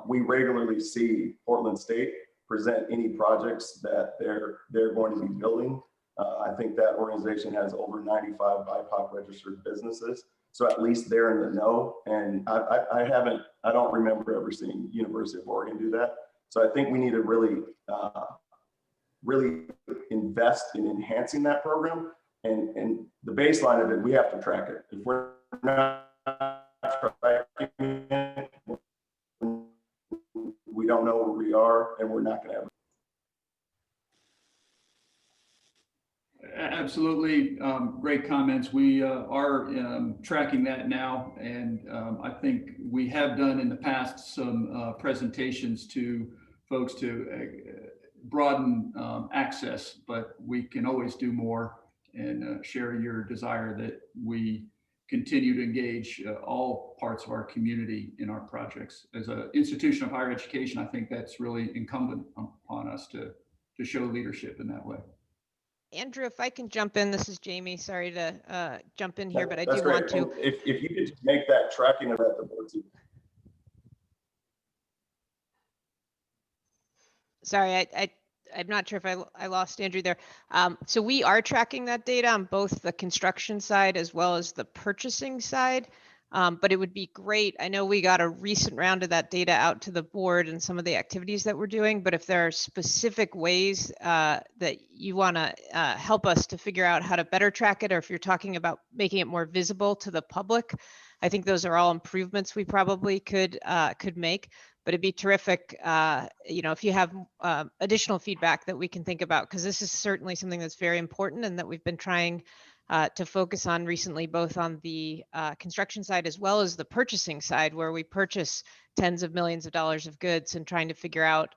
we regularly see Portland State present any projects that they're going to be building. I think that organization has over 95 BIPOC registered businesses. So at least they're in the know. And I don't remember ever seeing University of Oregon do that. So I think we need to really invest in enhancing that program, and the baseline of it, we have to track it. If we're not tracking it, we don't know where we are, and we're not going to have. Absolutely. Great comments. We are tracking that now. And I think we have done in the past some presentations to folks to broaden access, but we can always do more, and share your desire that we continue to engage all parts of our community in our projects. As an institution of higher education, I think that's really incumbent upon us to show leadership in that way. Andrew, if I can jump in, this is Jamie. Sorry to jump in here, but I That's do great. want to. And if you could just make that tracking of at the board too. Sorry, I'm not sure if I lost Andrew there. So we are tracking that data on both the construction side as well as the purchasing side. But it would be great. I know we got a recent round of that data out to the board and some of the activities that we're doing, but if there are specific ways that you want to help us to figure out how to better track it, or if you're talking about making it more visible to the public, I think those are all improvements we probably could make. But it'd be terrific, if you have additional feedback that we can think about, because this is certainly something that's very important and that we've been trying to focus on recently, both on the construction side as well as the purchasing side, where we purchase tens of millions of dollars of goods, and trying to figure out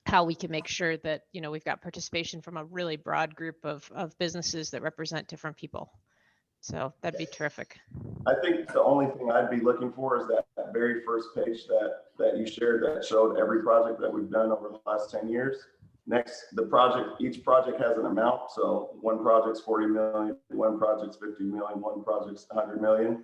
how we can make sure that we've got participation from a really broad group of businesses that represent different people. So that'd be terrific. I think the only thing I'd be looking for is that very first page that you shared that showed every project that we've done over the last 10 years. Next, each project has an amount. So one project's 40 million, one project's 50 million, one project's 100 million.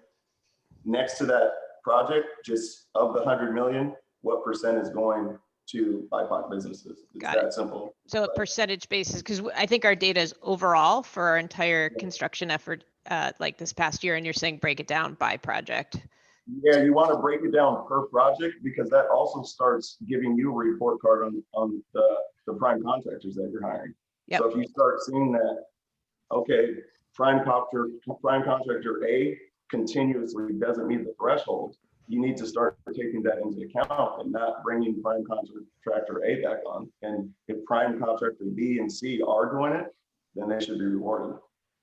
Next to that project, just of the 100 million, what percent is going to BIPOC businesses? It's that simple. So a percentage basis, because I think our data is overall for our entire construction effort, like this past year, and you're saying break it down by project. Yeah, you want to break it down per project, because that also starts giving you a report card on the prime contractors that you're hiring. Yep. So if you start seeing that, okay, prime contractor A continuously doesn't meet the threshold, you need to start taking that into account and not bringing prime contractor A back on. And if prime contractor B and C are doing it, then they should be rewarded.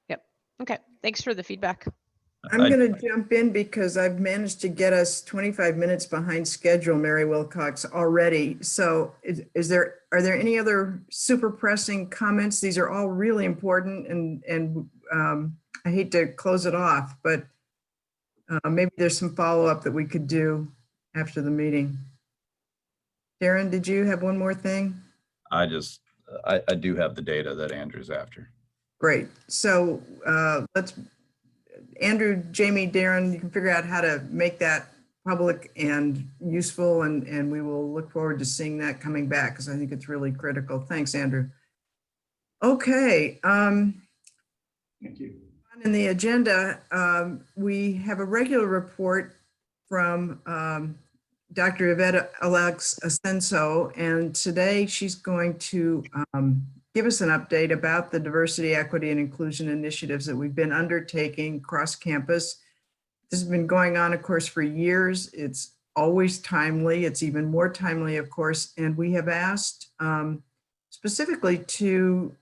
Yep. Okay. Thanks for the feedback. I'm going to jump in because I've managed to get us 25 minutes behind schedule, Mary Wilcox, already. So are there any other super pressing comments? These are all really important, and I hate to close it off, but maybe there's some follow-up that we could do after the meeting. Darren, did you have one more thing? I do have the data that Andrew's after. Great. So Andrew, Jamie, Darren, you can figure out how to make that public and useful, and we will look forward to seeing that coming back because I think it's really critical. Thanks, Andrew. Okay. Thank you. In the agenda, we have a regular report from Dr. Yvette Alex Asenso, and today she's going to give us an update about the diversity, equity, and inclusion initiatives that we've been undertaking across campus. This has been going on, of course, for years. It's always timely. It's even more timely, of course, and we have asked specifically to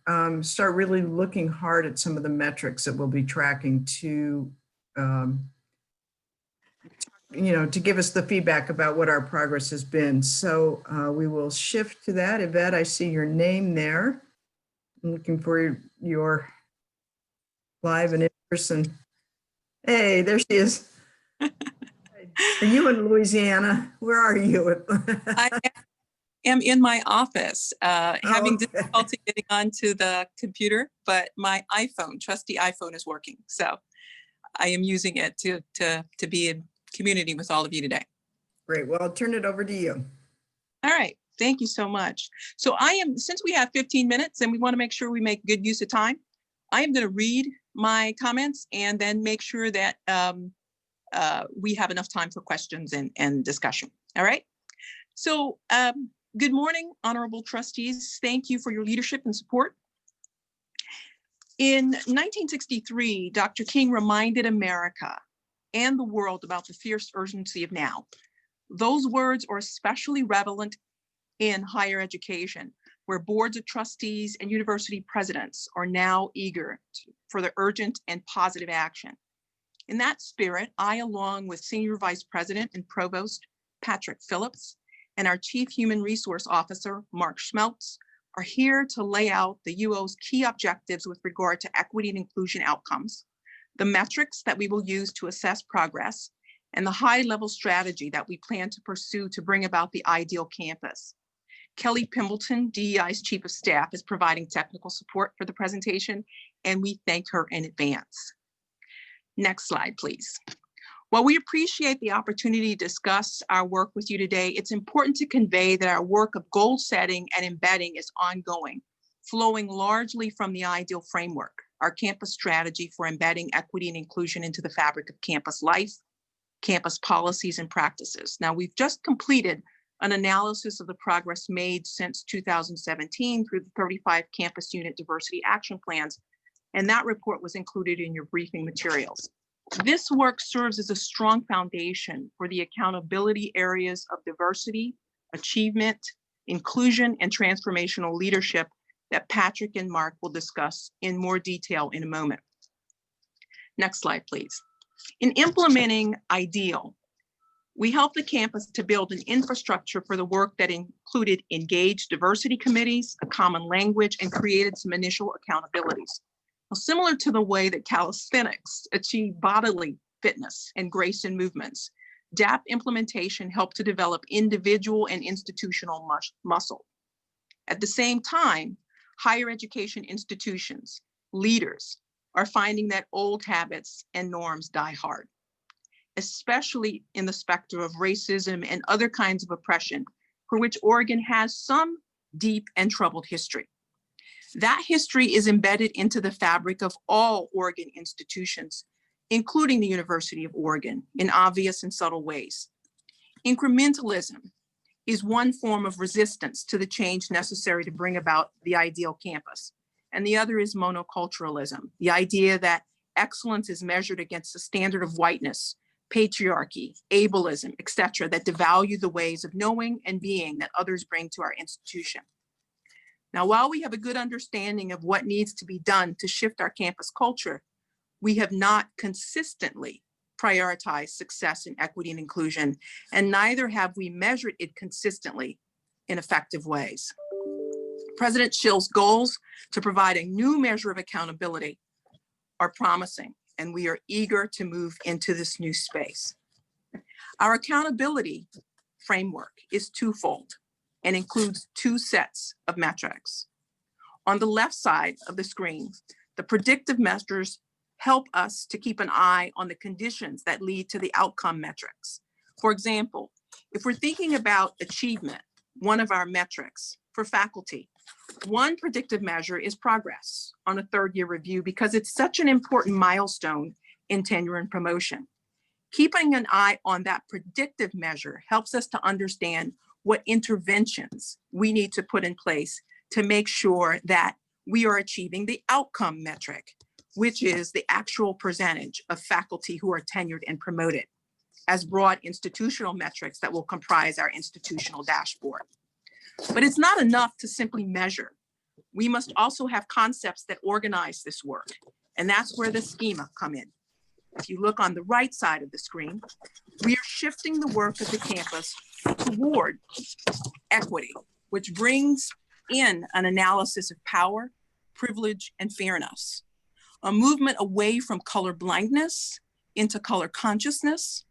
start really looking hard at some of the metrics that we'll be tracking to to give us the feedback about what our progress has been. So we will shift to that. Yvette, I see your name there. I'm looking for your live and in person. Hey, there she is. Are you in Louisiana? Where are you? I am in my office, having difficulty getting onto the computer, but my iPhone, trusty iPhone, is working. So I am using it to be in community with all of you today. Great. Well, I'll turn it over to you. All right. Thank you so much. So since we have 15 minutes and we want to make sure we make good use of time, I am going to read my comments and then make sure that we have enough time for questions and discussion. All right. So good morning, honorable trustees. Thank you for your leadership and support. In 1963, Dr. King reminded America and the world about the fierce urgency of now. Those words are especially relevant in higher education, where boards of trustees and university presidents are now eager for the urgent and positive action. In that spirit, I, along with Senior Vice President and Provost Patrick Phillips and our Chief Human Resource Officer, Mark Schmeltz, are here to lay out the UO's key objectives with regard to equity and inclusion outcomes, the metrics that we will use to assess progress, and the high-level strategy that we plan to pursue to bring about the ideal campus. Kelly Pimbleton, DEI's Chief of Staff, is providing technical support for the presentation, and we thank her in advance. Next slide, please. While we appreciate the opportunity to discuss our work with you today, it's important to convey that our work of goal setting and embedding is ongoing, flowing largely from the ideal framework, our campus strategy for embedding equity and inclusion into the fabric of campus life, campus policies and practices. Now, we've just completed an analysis of the progress made since 2017 through the 35 campus unit diversity action plans, and that report was included in your briefing materials. This work serves as a strong foundation for the accountability areas of diversity, achievement, inclusion, and transformational leadership that Patrick and Mark will discuss in more detail in a moment. Next slide, please. In implementing IDEAL, we helped the campus to build an infrastructure for the work that included engaged diversity committees, a common language, and created some initial accountabilities. Well, similar to the way that calisthenics achieved bodily fitness and grace in movements, DAP implementation helped to develop individual and institutional muscle. At the same time, higher education institutions, leaders, are finding that old habits and norms die hard, especially in the specter of racism and other kinds of oppression, for which Oregon has some deep and troubled history. That history is embedded into the fabric of all Oregon institutions, including the University of Oregon, in obvious and subtle ways. Incrementalism is one form of resistance to the change necessary to bring about the ideal campus. And the other is monoculturalism, the idea that excellence is measured against the standard of whiteness, patriarchy, ableism, etc., that devalue the ways of knowing and being that others bring to our institution. Now, while we have a good understanding of what needs to be done to shift our campus culture, we have not consistently prioritized success in equity and inclusion, and neither have we measured it consistently in effective ways. President Schill's goals to provide a new measure of accountability are promising, and we are eager to move into this new space. Our accountability framework is twofold and includes two sets of metrics. On the left side of the screen, the predictive measures help us to keep an eye on the conditions that lead to the outcome metrics. For example, if we're thinking about achievement, one of our metrics for faculty, one predictive measure is progress on a third-year review because it's such an important milestone in tenure and promotion. Keeping an eye on that predictive measure helps us to understand what interventions we need to put in place to make sure that we are achieving the outcome metric, which is the actual percentage of faculty who are tenured and promoted, as broad institutional metrics that will comprise our institutional dashboard. But it's not enough to simply measure. We must also have concepts that organize this work, and that's where the schema come in. If you look on the right side of the screen, we are shifting the work of the campus toward equity, which brings in an analysis of power, privilege, and fairness. A movement away from color blindness into color consciousness,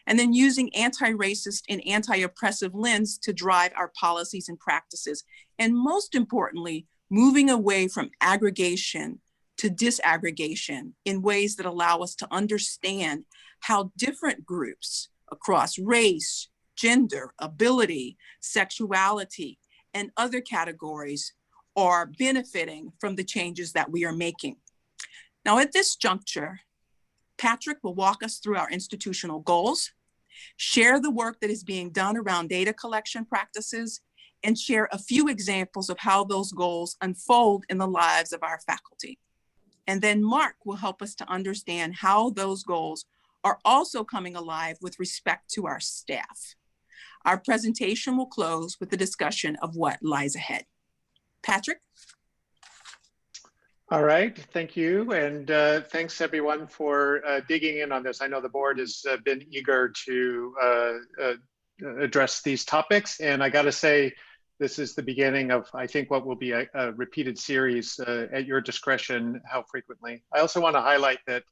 and then using anti-racist and anti-oppressive lens to drive our policies and practices. And most importantly, moving away from aggregation to disaggregation in ways that allow us to understand how different groups across race, gender, ability, sexuality, and other categories are benefiting from the changes that we are making. Now, at this juncture, Patrick will walk us through our institutional goals, share the work that is being done around data collection practices, and share a few examples of how those goals unfold in the lives of our faculty. And then Mark will help us to understand how those goals are also coming alive with respect to our staff. Our presentation will close with a discussion of what lies ahead. Patrick? All right, thank you. And thanks everyone for digging in on this. I know the board has been eager to address these topics. And I gotta say, this is the beginning of, I think, what will be a repeated series at your discretion, how frequently. I also wanna highlight that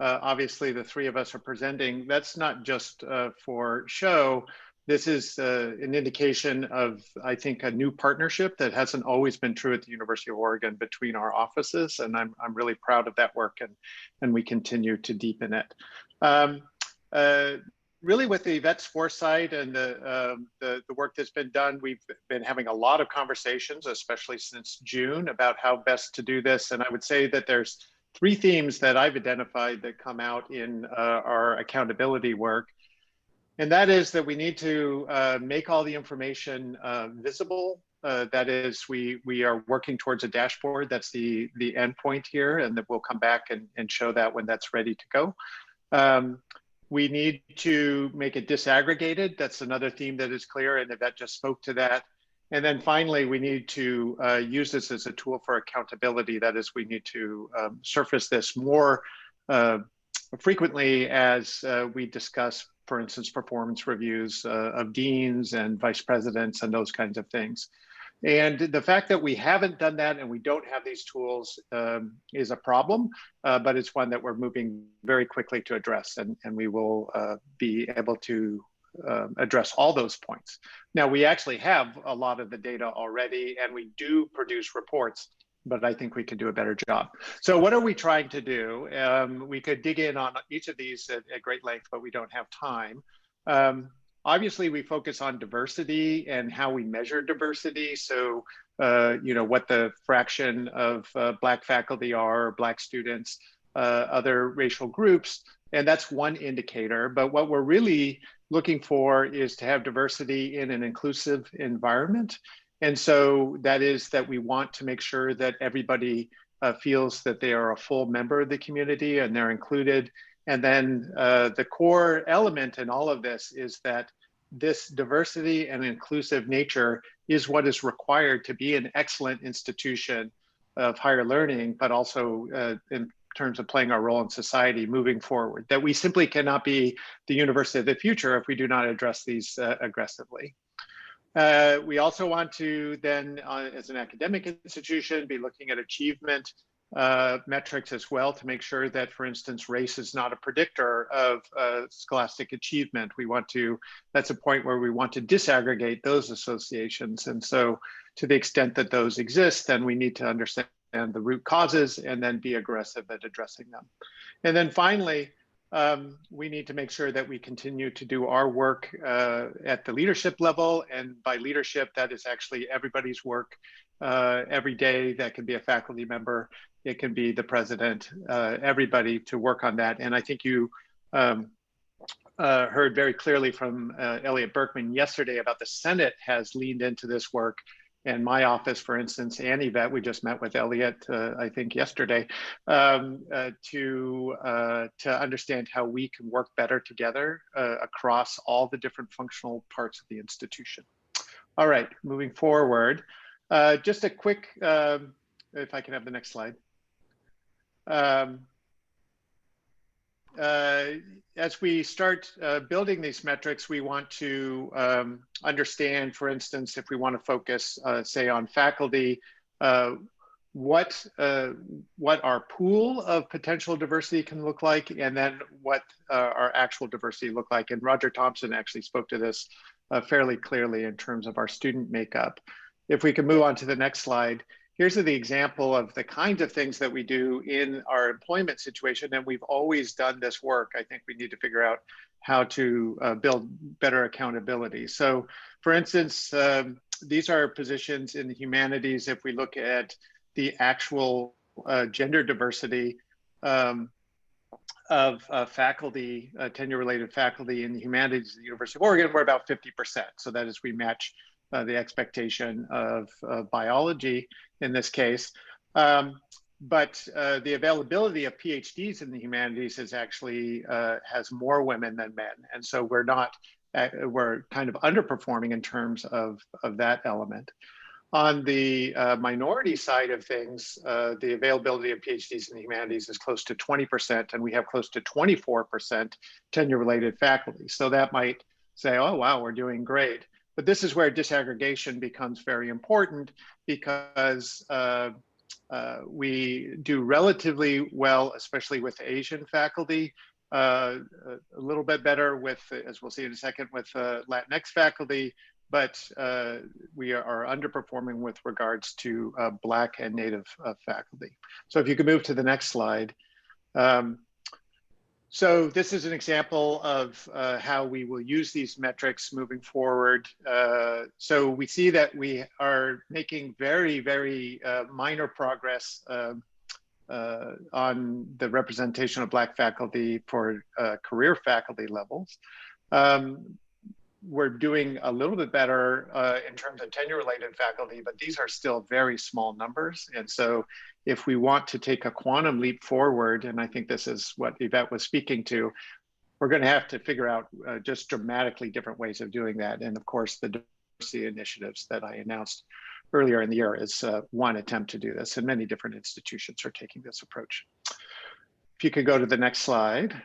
obviously the three of us are presenting. That's not just for show. This is an indication of, I think, a new partnership that hasn't always been true at the University of Oregon between our offices. And I'm really proud of that work, and we continue to deepen it. Really with the Yvette's foresight and the work that's been done, we've been having a lot of conversations, especially since June, about how best to do this. And I would say that there's three themes that I've identified that come out in our accountability work. And that is that we need to make all the information visible. That is, we are working towards a dashboard. That's the end point here, and that we'll come back and show that when that's ready to go. We need to make it disaggregated. That's another theme that is clear, and Yvette just spoke to that. And then finally, we need to use this as a tool for accountability. That is, we need to surface this more frequently as we discuss, for instance, performance reviews of deans and vice presidents and those kinds of things. And the fact that we haven't done that and we don't have these tools is a problem, but it's one that we're moving very quickly to address, and we will be able to address all those points. Now, we actually have a lot of the data already, and we do produce reports, but I think we can do a better job. So what are we trying to do? We could dig in on each of these at great length, but we don't have time. Obviously, we focus on diversity and how we measure diversity. So, what the fraction of Black faculty are, Black students, other racial groups, and that's one indicator. But what we're really looking for is to have diversity in an inclusive environment. And so that is that we want to make sure that everybody feels that they are a full member of the community and they're included. And then the core element in all of this is that this diversity and inclusive nature is what is required to be an excellent institution of higher learning, but also in terms of playing our role in society moving forward. That we simply cannot be the university of the future if we do not address these aggressively. We also want to then, as an academic institution, be looking at achievement metrics as well to make sure that, for instance, race is not a predictor of scholastic achievement. We want to, that's a point where we want to disaggregate those associations. And so to the extent that those exist, then we need to understand the root causes and then be aggressive at addressing them. And then finally, we need to make sure that we continue to do our work at the leadership level. And by leadership, that is actually everybody's work every day. That can be a faculty member, it can be the president, everybody to work on that. And I think you heard very clearly from Elliot Berkman yesterday about the Senate has leaned into this work. And my office, for instance, and Yvette, we just met with Elliot, I think yesterday, to understand how we can work better together across all the different functional parts of the institution. All right, moving forward, just a quick, if I can have the next slide. As we start building these metrics, we want to understand, for instance, if we want to focus, say, on faculty, what our pool of potential diversity can look like, and then what our actual diversity look like. And Roger Thompson actually spoke to this fairly clearly in terms of our student makeup. If we can move on to the next slide. Here's the example of the kinds of things that we do in our employment situation. And we've always done this work. I think we need to figure out how to build better accountability. So for instance, these are positions in the humanities. If we look at the actual gender diversity of faculty, tenure-related faculty in the humanities at the University of Oregon, we're about 50%. So that is, we match the expectation of biology in this case. But the availability of PhDs in the humanities is actually has more women than men. And so we're kind of underperforming in terms of that element. On the minority side of things, the availability of PhDs in the humanities is close to 20%, and we have close to 24% tenure-related faculty. So that might say, oh, wow, we're doing great. But this is where disaggregation becomes very important, because we do relatively well, especially with Asian faculty, a little bit better with, as we'll see in a second, with Latinx faculty, but we are underperforming with regards to Black and Native faculty. So if you could move to the next slide. So this is an example of how we will use these metrics moving forward. So we see that we are making very, very minor progress on the representation of Black faculty for career faculty levels. We're doing a little bit better in terms of tenure-related faculty, but these are still very small numbers. And so if we want to take a quantum leap forward, and I think this is what Yvette was speaking to, we're going to have to figure out just dramatically different ways of doing that. And of course, the diversity initiatives that I announced earlier in the year is one attempt to do this, and many different institutions are taking this approach. If you could go to the next slide.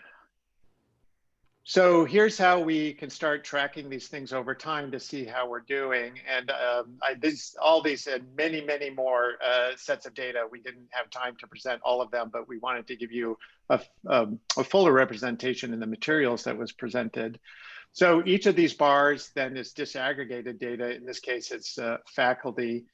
So here's how we can start tracking these things over time to see how we're doing. And all these and many, many more sets of data. We didn't have time to present all of them, but we wanted to give you a fuller representation in the materials that was presented. So each of these bars then is disaggregated data. In this case, it's faculty,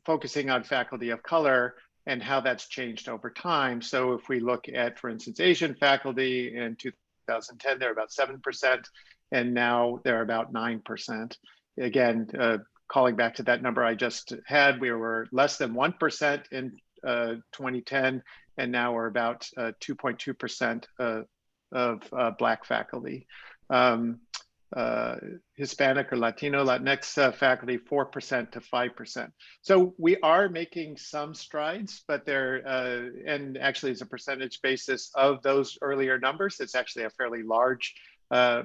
focusing on faculty of color and how that's changed over time. So if we look at, for instance, Asian faculty in 2010, they're about 7%, and now they're about 9%. Again, calling back to that number I just had, we were less than 1% in 2010, and now we're about 2.2% of Black faculty. Hispanic or Latino, Latinx faculty, 4% to 5%. So we are making some strides, but they're, and actually as a percentage basis of those earlier numbers, it's actually a fairly large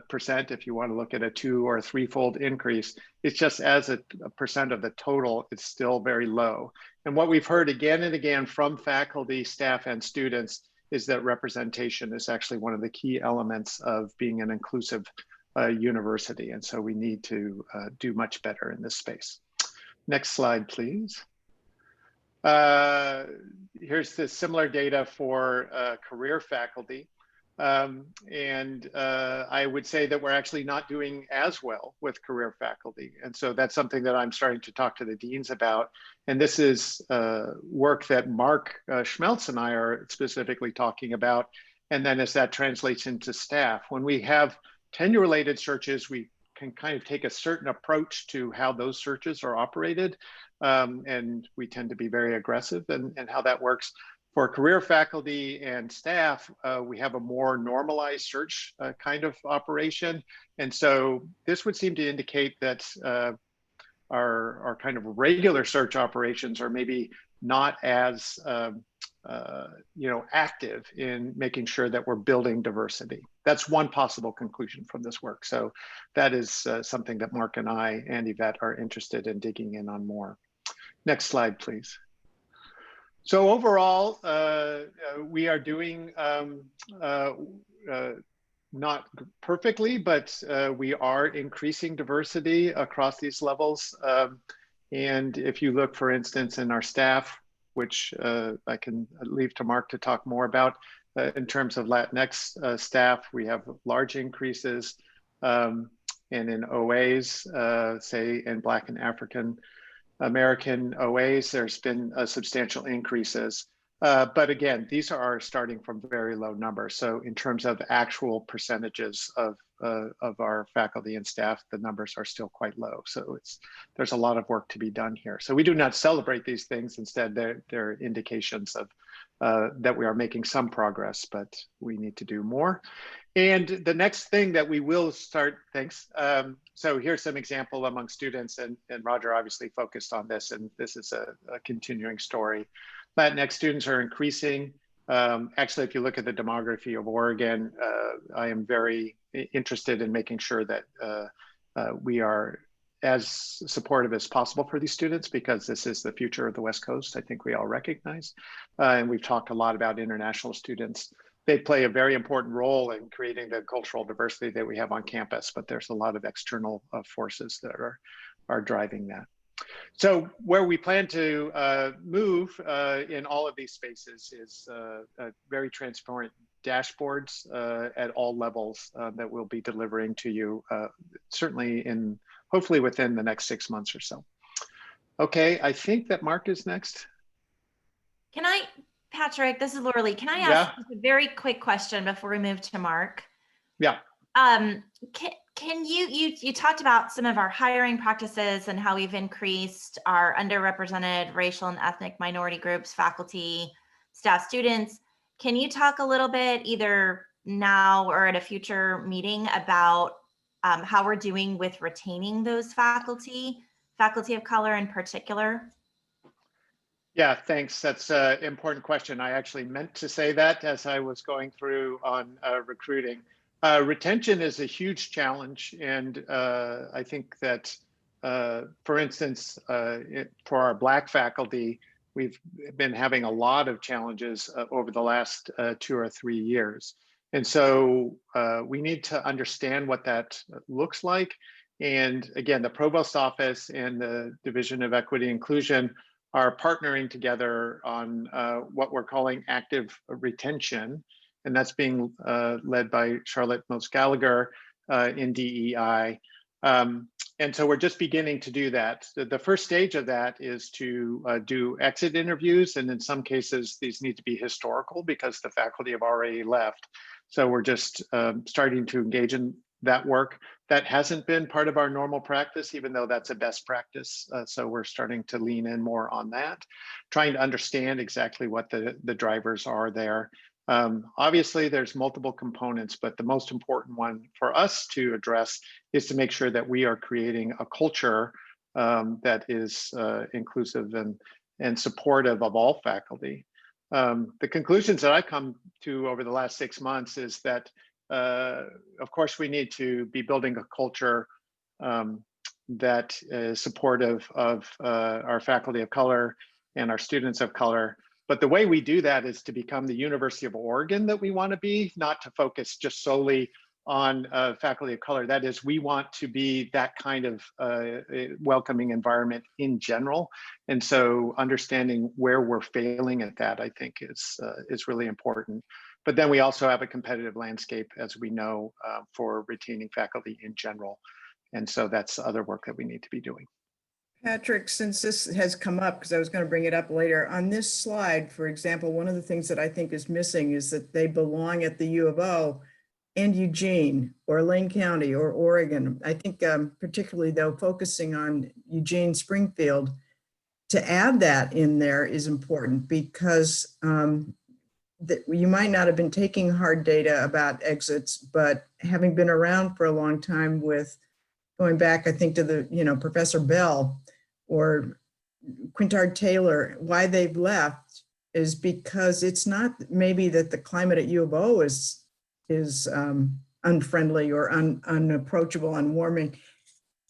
percent if you want to look at a 2- or 3-fold increase. It's just as a percent of the total, it's still very low. And what we've heard again and again from faculty, staff, and students is that representation is actually one of the key elements of being an inclusive university. And so we need to do much better in this space. Next slide, please. Here's the similar data for career faculty. I would say that we're actually not doing as well with career faculty. And so that's something that I'm starting to talk to the deans about. And this is work that Mark Schmeltz and I are specifically talking about. And then as that translates into staff, when we have tenure-related searches, we can kind of take a certain approach to how those searches are operated. And we tend to be very aggressive in how that works. For career faculty and staff, we have a more normalized search kind of operation. And so this would seem to indicate that our kind of regular search operations are maybe not as active in making sure that we're building diversity. That's one possible conclusion from this work. So that is something that Mark and I and Yvette are interested in digging in on more. Next slide, please. So overall, we are doing not perfectly, but we are increasing diversity across these levels. And if you look, for instance, in our staff, which I can leave to Mark to talk more about, in terms of Latinx staff, we have large increases. And in OAs, say in Black and African American OAs, there's been substantial increases. But again, these are starting from very low numbers. So in terms of actual percentages of our faculty and staff, the numbers are still quite low. So there's a lot of work to be done here. So we do not celebrate these things. Instead, they're indications of that we are making some progress, but we need to do more. And the next thing that we will start, thanks. So here's some example among students, and Roger obviously focused on this, and this is a continuing story. Latinx students are increasing. Actually, if you look at the demography of Oregon, I am very interested in making sure that we are as supportive as possible for these students, because this is the future of the West Coast. I think we all recognize. And we've talked a lot about international students. They play a very important role in creating the cultural diversity that we have on campus, but there's a lot of external forces that are driving that. So where we plan to move in all of these spaces is very transparent dashboards at all levels that we'll be delivering to you, certainly hopefully within the next 6 months or so. Okay, I think that Mark is next. Can I, Patrick, this is Laura Lee. Can I ask a very quick question before we move to Mark? Yeah. Can you talked about some of our hiring practices and how we've increased our underrepresented racial and ethnic minority groups, faculty, staff, students. Can you talk a little bit either now or at a future meeting about how we're doing with retaining those faculty of color in particular? Yeah, thanks. That's an important question. I actually meant to say that as I was going through on recruiting. Retention is a huge challenge. And I think that, for instance, for our Black faculty, we've been having a lot of challenges over the last 2 or 3 years. And so we need to understand what that looks like. And again, the Provost Office and the Division of Equity and Inclusion are partnering together on what we're calling active retention. And that's being led by Charlotte Mills Gallagher in DEI. And so we're just beginning to do that. The first stage of that is to do exit interviews. And in some cases, these need to be historical because the faculty have already left. So we're just starting to engage in that work. That hasn't been part of our normal practice, even though that's a best practice. So we're starting to lean in more on that, trying to understand exactly what the drivers are there. Obviously, there's multiple components, but the most important one for us to address is to make sure that we are creating a culture that is inclusive and supportive of all faculty. The conclusions that I've come to over the last 6 months is that, of course, we need to be building a culture that is supportive of our faculty of color and our students of color. But the way we do that is to become the University of Oregon that we want to be, not to focus just solely on faculty of color. That is, we want to be that kind of welcoming environment in general. And so understanding where we're failing at that, I think is really important. But then we also have a competitive landscape, as we know, for retaining faculty in general. And so that's other work that we need to be doing. Patrick, since this has come up, because I was going to bring it up later, on this slide, for example, one of the things that I think is missing is that they belong at the U of O and Eugene or Lane County or Oregon. I think particularly though, focusing on Eugene Springfield, to add that in there is important because that you might not have been taking hard data about exits, but having been around for a long time with going back, I think to the, Professor Bell or Quintard Taylor, why they've left is because it's not maybe that the climate at U of O is unfriendly or unapproachable, unwarming.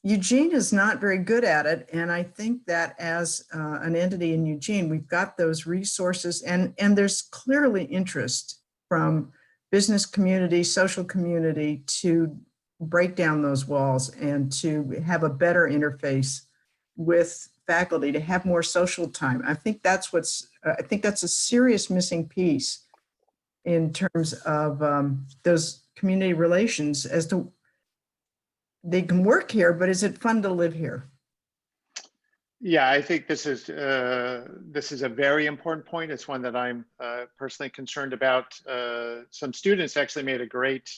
Eugene is not very good at it. And I think that as an entity in Eugene, we've got those resources and there's clearly interest from business community, social community to break down those walls and to have a better interface with faculty, to have more social time. I think that's a serious missing piece in terms of those community relations as to they can work here, but is it fun to live here? Yeah, I think this is a very important point. It's one that I'm personally concerned about. Some students actually made a great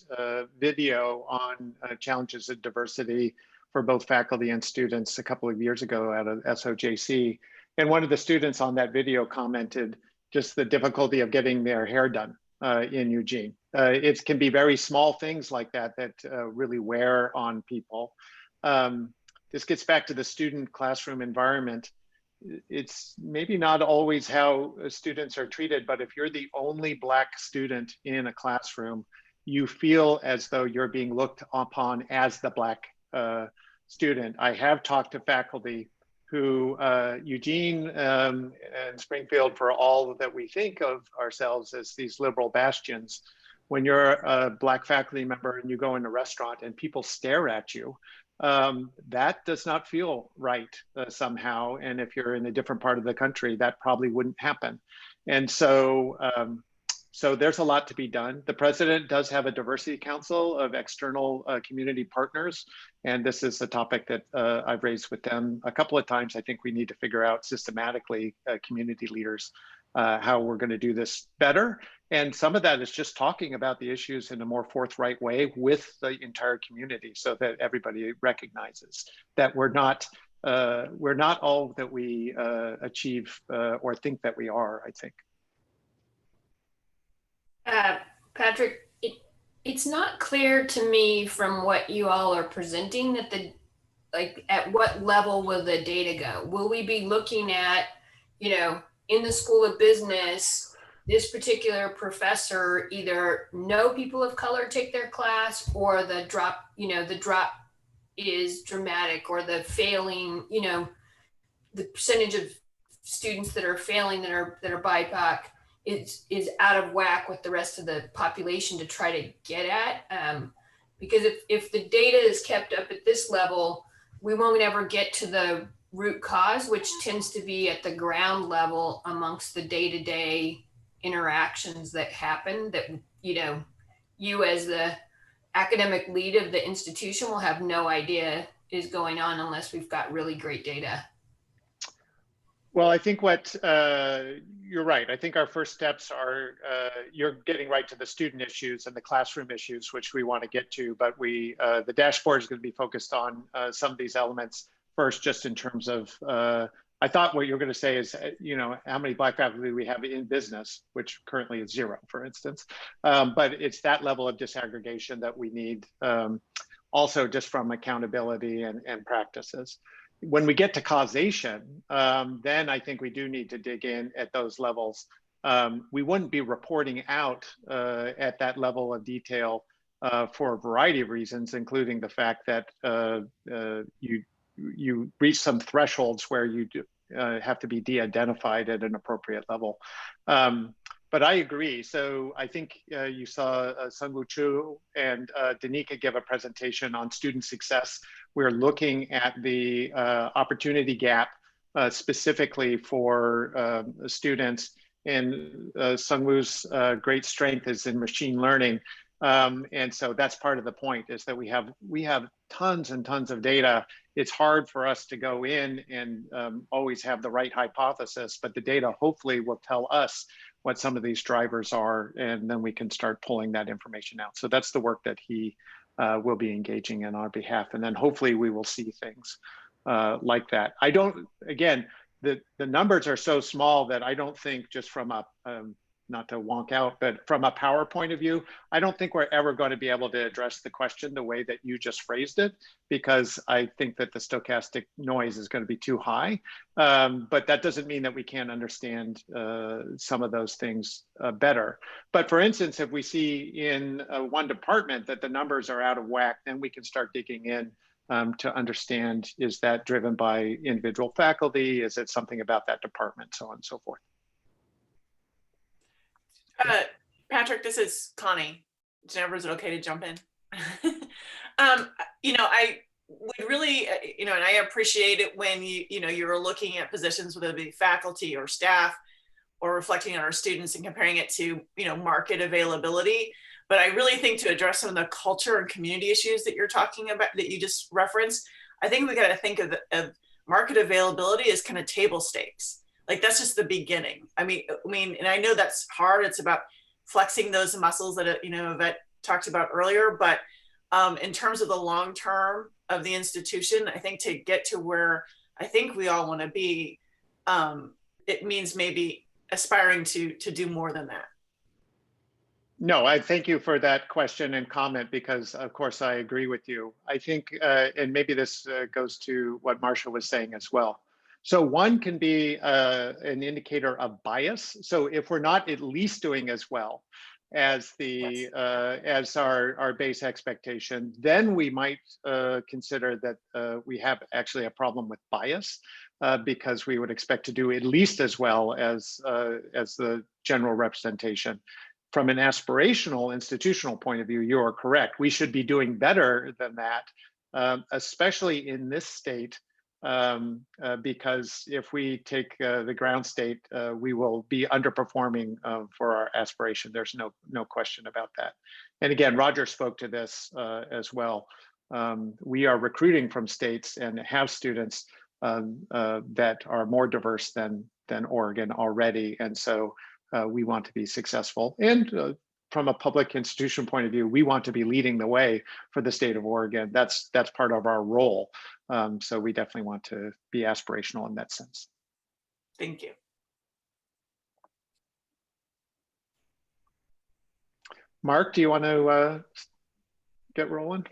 video on challenges of diversity for both faculty and students a couple of years ago out of SOJC. And one of the students on that video commented just the difficulty of getting their hair done in Eugene. It can be very small things like that that really wear on people. This gets back to the student classroom environment. It's maybe not always how students are treated, but if you're the only Black student in a classroom, you feel as though you're being looked upon as the Black student. I have talked to faculty who, Eugene and Springfield, for all that we think of ourselves as these liberal bastions, when you're a Black faculty member and you go in a restaurant and people stare at you, that does not feel right somehow. And if you're in a different part of the country, that probably wouldn't happen. And so, so there's a lot to be done. The president does have a diversity council of external community partners. And this is a topic that I've raised with them a couple of times. I think we need to figure out systematically, community leaders, how we're going to do this better. And some of that is just talking about the issues in a more forthright way with the entire community so that everybody recognizes that we're not all that we achieve or think that we are, I think. Patrick, it's not clear to me from what you all are presenting that at what level will the data go? Will we be looking at, in the School of Business, this particular professor either no people of color take their class, or the drop is dramatic, or the failing, the percentage of students that are failing that are BIPOC is out of whack with the rest of the population to try to get at. Because if the data is kept up at this level, we won't ever get to the root cause, which tends to be at the ground level amongst the day-to-day interactions that happen that, you as the academic lead of the institution will have no idea is going on unless we've got really great data. Well, I think you're right. I think our first steps are, you're getting right to the student issues and the classroom issues, which we want to get to, but the dashboard is going to be focused on some of these elements first, just in terms of, I thought what you were going to say is, how many Black faculty we have in business, which currently is 0, for instance. But it's that level of disaggregation that we need, also just from accountability and practices. When we get to causation, then I think we do need to dig in at those levels. We wouldn't be reporting out at that level of detail for a variety of reasons, including the fact that you reach some thresholds where you have to be de-identified at an appropriate level. But I agree. So I think you saw Sungwoo Chu and Danica give a presentation on student success. We're looking at the opportunity gap specifically for students. And Sungwoo's great strength is in machine learning. And so that's part of the point, is that we have tons and tons of data. It's hard for us to go in and always have the right hypothesis, but the data hopefully will tell us what some of these drivers are, and then we can start pulling that information out. So that's the work that he will be engaging in on our behalf. And then hopefully we will see things like that. I don't, again, the numbers are so small that I don't think, just from a, not to wonk out, but from a power point of view, I don't think we're ever going to be able to address the question the way that you just phrased it, because I think that the stochastic noise is going to be too high. But that doesn't mean that we can't understand some of those things better. But for instance, if we see in one department that the numbers are out of whack, then we can start digging in to understand, is that driven by individual faculty? Is it something about that department? So on and so forth. Patrick, this is Connie. Jennifer, is it okay to jump in? You know, I would really, you know, and I appreciate it when you're looking at positions, whether it be faculty or staff, or reflecting on our students and comparing it to, market availability. But I really think to address some of the culture and community issues that you're talking about, that you just referenced, I think we got to think of market availability as kind of table stakes. Like, that's just the beginning. I mean, and I know that's hard. It's about flexing those muscles that, Yvette talked about earlier. But in terms of the long term of the institution, I think to get to where I think we all want to be, it means maybe aspiring to do more than that. No, I thank you for that question and comment, because of course I agree with you. I think, and maybe this goes to what Marcia was saying as well. So one can be an indicator of bias. So if we're not at least doing as well as the as our base expectation, then we might consider that we have actually a problem with bias, because we would expect to do at least as well as the general representation. From an aspirational institutional point of view, you are correct. We should be doing better than that, especially in this state. Because if we take the ground state, we will be underperforming for our aspiration. There's no question about that. And again, Roger spoke to this as well. We are recruiting from states and have students that are more diverse than Oregon already. And so we want to be successful. And from a public institution point of view, we want to be leading the way for the state of Oregon. That's part of our role. So we definitely want to be aspirational in that sense. Thank you. Mark, do you want to get rolling?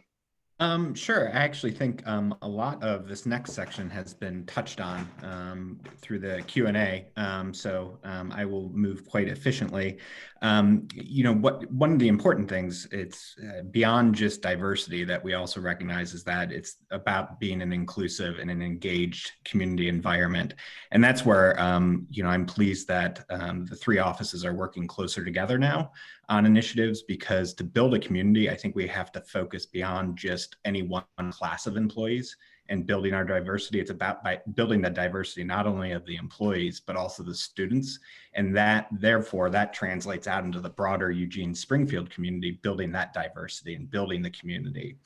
Sure. I actually think a lot of this next section has been touched on through the Q&A, so I will move quite efficiently. One of the important things, it's beyond just diversity that we also recognize, is that it's about being an inclusive and an engaged community environment. And that's where, I'm pleased that the three offices are working closer together now on initiatives, because to build a community, I think we have to focus beyond just any one class of employees and building our diversity. It's about building the diversity, not only of the employees, but also the students. And therefore that translates out into the broader Eugene Springfield community, building that diversity and building the community.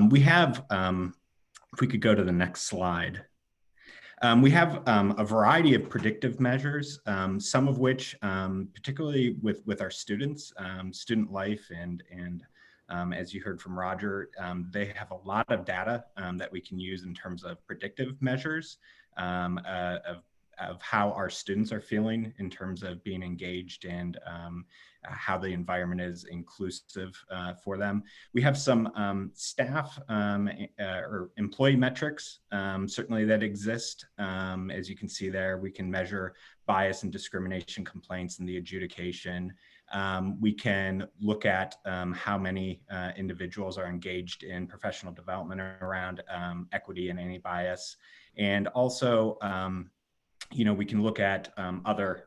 We have, if we could go to the next slide. We have a variety of predictive measures, some of which, particularly with our students, student life, and as you heard from Roger, they have a lot of data that we can use in terms of predictive measures of how our students are feeling in terms of being engaged, and how the environment is inclusive for them. We have some staff or employee metrics, certainly, that exist. As you can see there, we can measure bias and discrimination complaints in the adjudication. We can look at how many individuals are engaged in professional development around equity and anti-bias. And also, we can look at other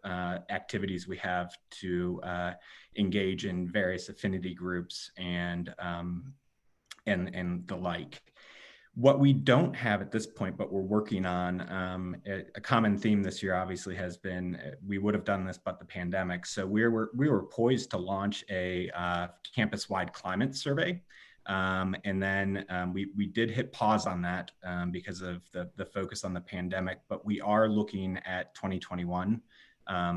activities we have to engage in various affinity groups and the like. What we don't have at this point, but we're working on, a common theme this year obviously has been, we would have done this, but the pandemic. So we were poised to launch a campus-wide climate survey. And then we did hit pause on that because of the focus on the pandemic, but we are looking at 2021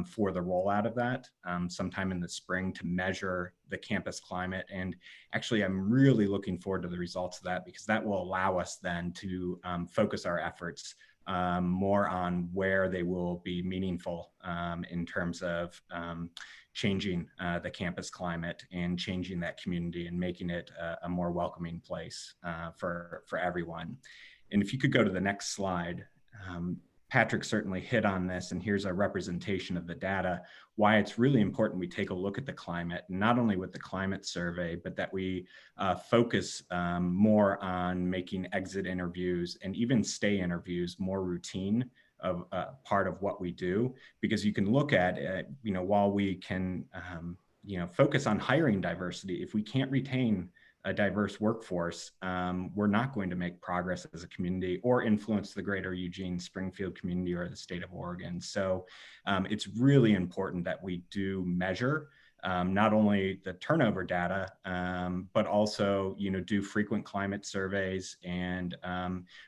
for the rollout of that sometime in the spring to measure the campus climate. And actually, I'm really looking forward to the results of that, because that will allow us then to focus our efforts more on where they will be meaningful in terms of changing the campus climate and changing that community and making it a more welcoming place for everyone. And if you could go to the next slide. Patrick certainly hit on this, and here's a representation of the data, why it's really important we take a look at the climate, not only with the climate survey, but that we focus more on making exit interviews and even stay interviews more routine of part of what we do, because you can look at, while we can, focus on hiring diversity, if we can't retain a diverse workforce, we're not going to make progress as a community or influence the greater Eugene Springfield community or the state of Oregon. So it's really important that we do measure not only the turnover data, but also, do frequent climate surveys and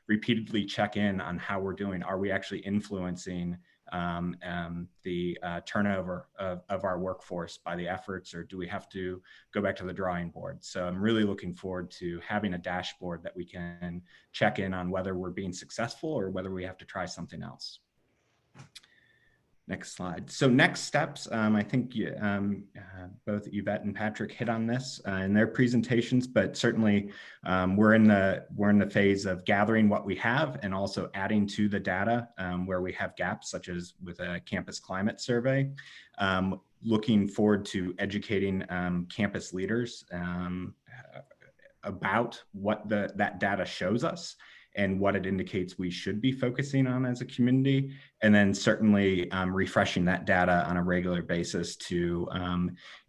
repeatedly check in on how we're doing. Are we actually influencing the turnover of our workforce by the efforts, or do we have to go back to the drawing board? So I'm really looking forward to having a dashboard that we can check in on whether we're being successful or whether we have to try something else. Next slide. So next steps, I think both Yvette and Patrick hit on this in their presentations, but certainly we're in the phase of gathering what we have and also adding to the data where we have gaps, such as with a campus climate survey. Looking forward to educating campus leaders about what that data shows us and what it indicates we should be focusing on as a community. And then certainly refreshing that data on a regular basis to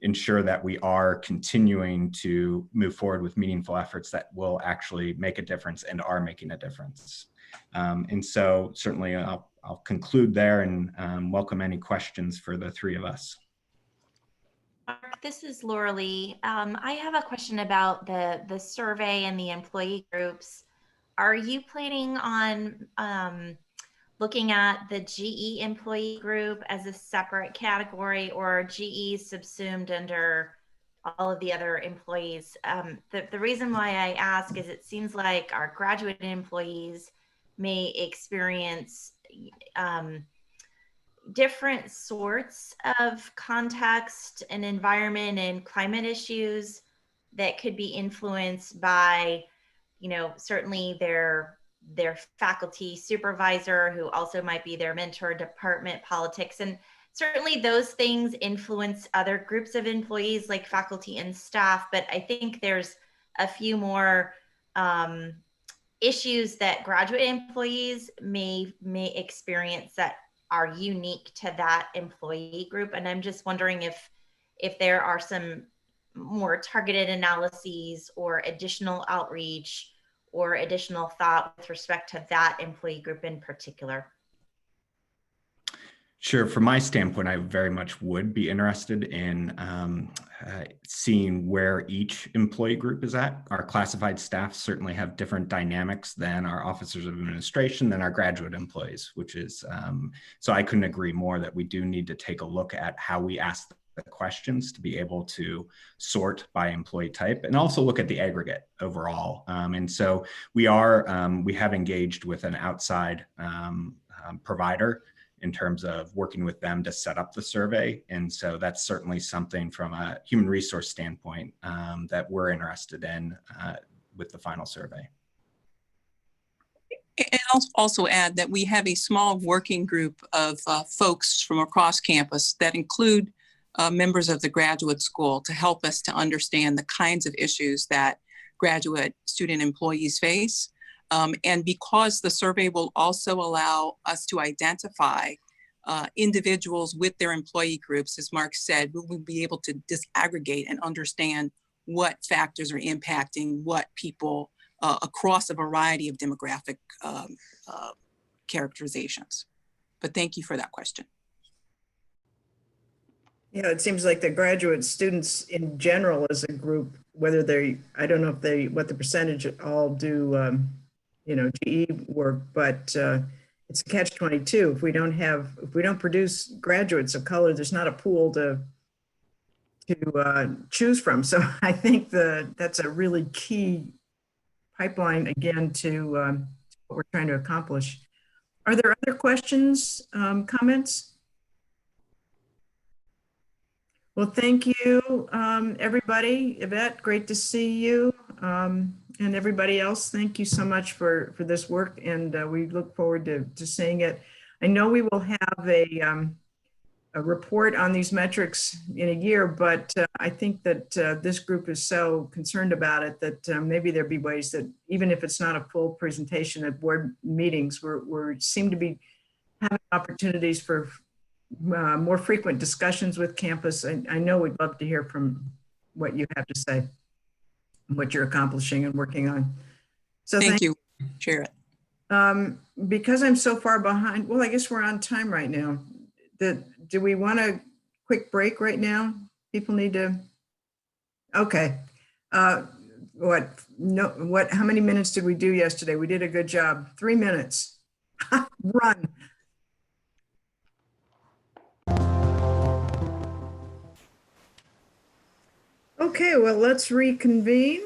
ensure that we are continuing to move forward with meaningful efforts that will actually make a difference and are making a difference. And so certainly I'll conclude there and welcome any questions for the three of us. Mark, this is Laura Lee. I have a question about the survey and the employee groups. Are you planning on looking at the GE employee group as a separate category, or GE subsumed under all of the other employees? The reason why I ask is it seems like our graduate employees may experience different sorts of context and environment and climate issues that could be influenced by, certainly their faculty supervisor, who also might be their mentor, department politics. And certainly those things influence other groups of employees like faculty and staff. But I think there's a few more issues that graduate employees may experience that are unique to that employee group. And I'm just wondering if there are some more targeted analyses or additional outreach or additional thought with respect to that employee group in particular. Sure. From my standpoint, I very much would be interested in seeing where each employee group is at. Our classified staff certainly have different dynamics than our officers of administration, than our graduate employees, which is, so I couldn't agree more that we do need to take a look at how we ask the questions to be able to sort by employee type and also look at the aggregate overall. And so we have engaged with an outside provider in terms of working with them to set up the survey. And so that's certainly something from a human resource standpoint that we're interested in with the final survey. And I'll also add that we have a small working group of folks from across campus that include members of the graduate school to help us to understand the kinds of issues that graduate student employees face. And because the survey will also allow us to identify individuals with their employee groups, as Mark said, we will be able to disaggregate and understand what factors are impacting what people across a variety of demographic characterizations. But thank you for that question. Yeah, it seems like the graduate students in general as a group, whether they, I don't know if they, what the percentage all do, you know, GE work, but it's a catch-22. If we don't produce graduates of color, there's not a pool to choose from. So I think that's a really key pipeline again to what we're trying to accomplish. Are there other questions, comments? Well, thank you, everybody. Yvette, great to see you. And everybody else, thank you so much for this work. And we look forward to seeing it. I know we will have a report on these metrics in a year, but I think that this group is so concerned about it that maybe there'd be ways that even if it's not a full presentation at board meetings, we seem to be having opportunities for more frequent discussions with campus. I know we'd love to hear from what you have to say, what you're accomplishing and working on. So thank you, Share it. Because I'm so far behind, well, I guess we're on time right now. Do we want a quick break right now? People need to, okay. How many minutes did we do yesterday? We did a good job. 3 minutes. Run. Okay, well, let's reconvene.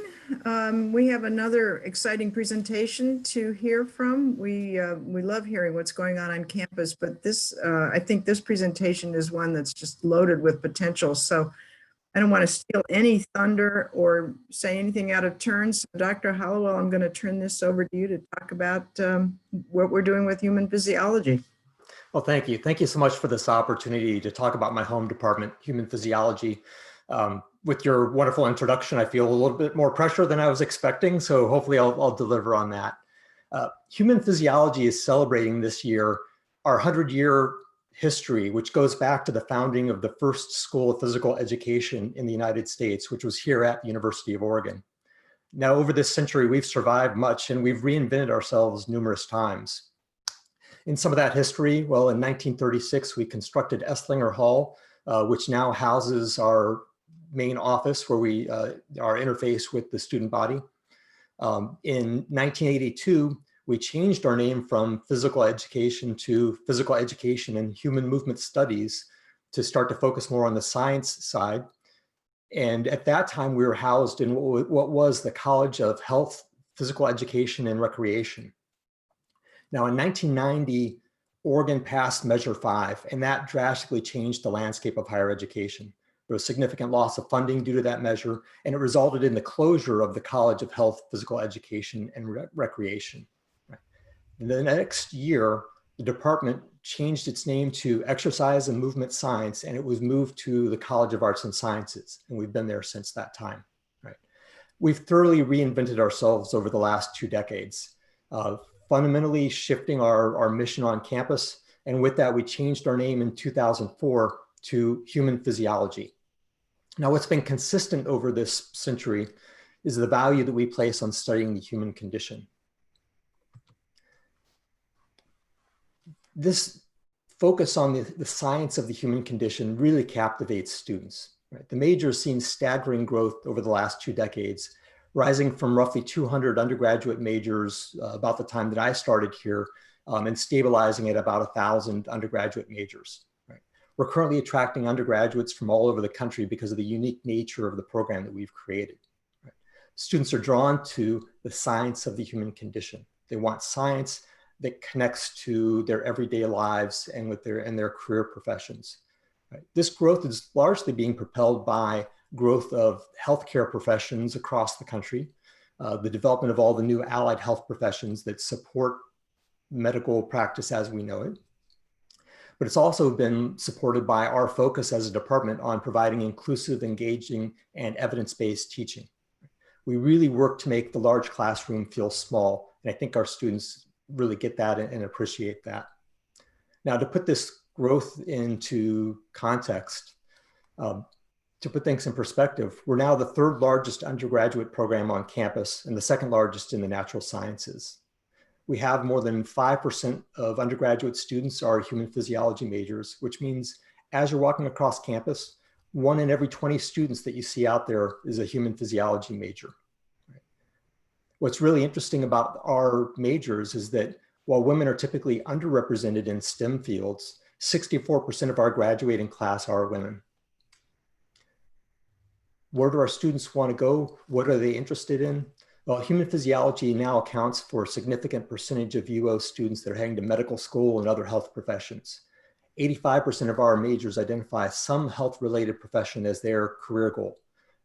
We have another exciting presentation to hear from. We love hearing what's going on campus, but this, I think this presentation is one that's just loaded with potential. So I don't want to steal any thunder or say anything out of turn. So Dr. Hollowell, I'm going to turn this over to you to talk about what we're doing with human physiology. Well, thank you. Thank you so much for this opportunity to talk about my home department, human physiology. With your wonderful introduction, I feel a little bit more pressure than I was expecting, so hopefully I'll deliver on that. Human physiology is celebrating this year our 100-year history, which goes back to the founding of the first school of physical education in the United States, which was here at the University of Oregon. Now, over this century, we've survived much and we've reinvented ourselves numerous times. In some of that history, well, in 1936, we constructed Esslinger Hall, which now houses our main office where we our interface with the student body. In 1982, we changed our name from physical education to physical education and human movement studies to start to focus more on the science side. And at that time, we were housed in what was the College of Health, Physical Education, and Recreation. Now, in 1990, Oregon passed Measure 5, and that drastically changed the landscape of higher education. There was significant loss of funding due to that measure, and it resulted in the closure of the College of Health, Physical Education, and Recreation. In the next year, the department changed its name to Exercise and Movement Science, and it was moved to the College of Arts and Sciences, and we've been there since that time. We've thoroughly reinvented ourselves over the last 2 decades, fundamentally shifting our mission on campus, and with that, we changed our name in 2004 to Human Physiology. Now, what's been consistent over this century is the value that we place on studying the human condition. This focus on the science of the human condition really captivates students. The major has seen staggering growth over the last 2 decades, rising from roughly 200 undergraduate majors about the time that I started here, and stabilizing at about 1,000 undergraduate majors. We're currently attracting undergraduates from all over the country because of the unique nature of the program that we've created. Students are drawn to the science of the human condition. They want science that connects to their everyday lives and with their career professions. This growth is largely being propelled by growth of healthcare professions across the country, the development of all the new allied health professions that support medical practice as we know it. But it's also been supported by our focus as a department on providing inclusive, engaging, and evidence-based teaching. We really work to make the large classroom feel small. And I think our students really get that and appreciate that. Now, to put this growth into context, to put things in perspective, we're now the third largest undergraduate program on campus and the second largest in the natural sciences. We have more than 5% of undergraduate students are human physiology majors, which means as you're walking across campus, 1 in every 20 students that you see out there is a human physiology major. What's really interesting about our majors is that while women are typically underrepresented in STEM fields, 64% of our graduating class are women. Where do our students want to go? What are they interested in? Well, human physiology now accounts for a significant percentage of UO students that are heading to medical school and other health professions. 85% of our majors identify some health-related profession as their career goal,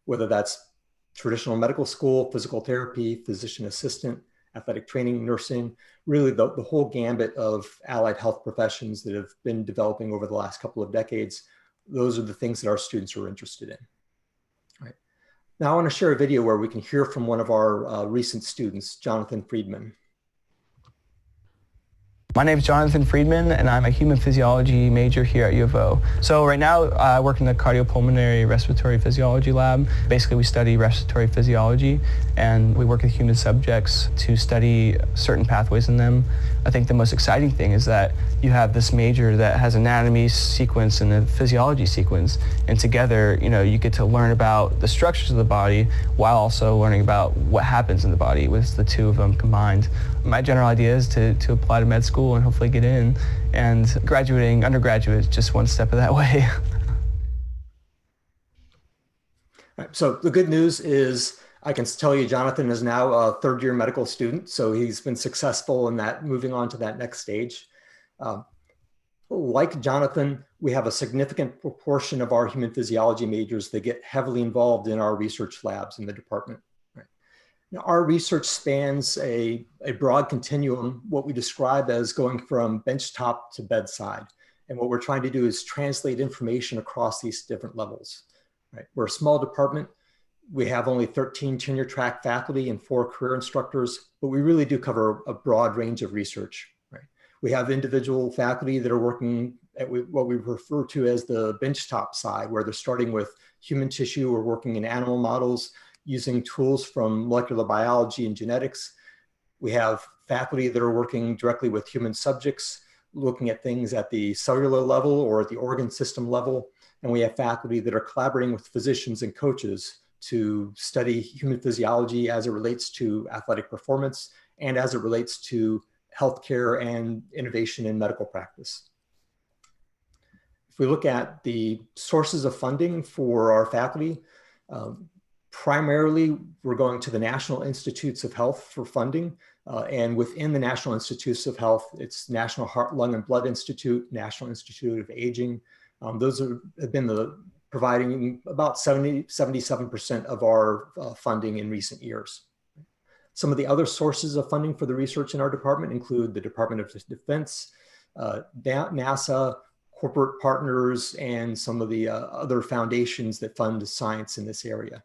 whether that's traditional medical school, physical therapy, physician assistant, athletic training, nursing, really the whole gambit of allied health professions that have been developing over the last couple of decades. Those are the things that our students are interested in. Right. Now I want to share a video where we can hear from one of our recent students, Jonathan Friedman. My name is Jonathan Friedman, and I'm a human physiology major here at U of O. So right now, I work in the cardiopulmonary respiratory physiology lab. Basically, we study respiratory physiology, and we work with human subjects to study certain pathways in them. I think the most exciting thing is that you have this major that has anatomy sequence and a physiology sequence, and together, you get to learn about the structures of the body while also learning about what happens in the body with the two of them combined. My general idea is to apply to med school and hopefully get in, and graduating undergraduate is just one step of that way. So the good news is I can tell you Jonathan is now a third-year medical student, so he's been successful in that, moving on to that next stage. Like Jonathan, we have a significant proportion of our human physiology majors that get heavily involved in our research labs in the department. Now, our research spans a broad continuum, what we describe as going from benchtop to bedside. And what we're trying to do is translate information across these different levels. Right? We're a small department. We have only 13 tenure track faculty and 4 career instructors, but we really do cover a broad range of research. Right? We have individual faculty that are working at what we refer to as the benchtop side, where they're starting with human tissue or working in animal models, using tools from molecular biology and genetics. We have faculty that are working directly with human subjects, looking at things at the cellular level or at the organ system level. And we have faculty that are collaborating with physicians and coaches to study human physiology as it relates to athletic performance and as it relates to healthcare and innovation in medical practice. If we look at the sources of funding for our faculty, primarily, we're going to the National Institutes of Health for funding. And within the National Institutes of Health, it's National Heart, Lung, and Blood Institute, National Institute of Aging. Those have been providing about 77% of our funding in recent years. Some of the other sources of funding for the research in our department include the Department of Defense, NASA, corporate partners, and some of the other foundations that fund science in this area.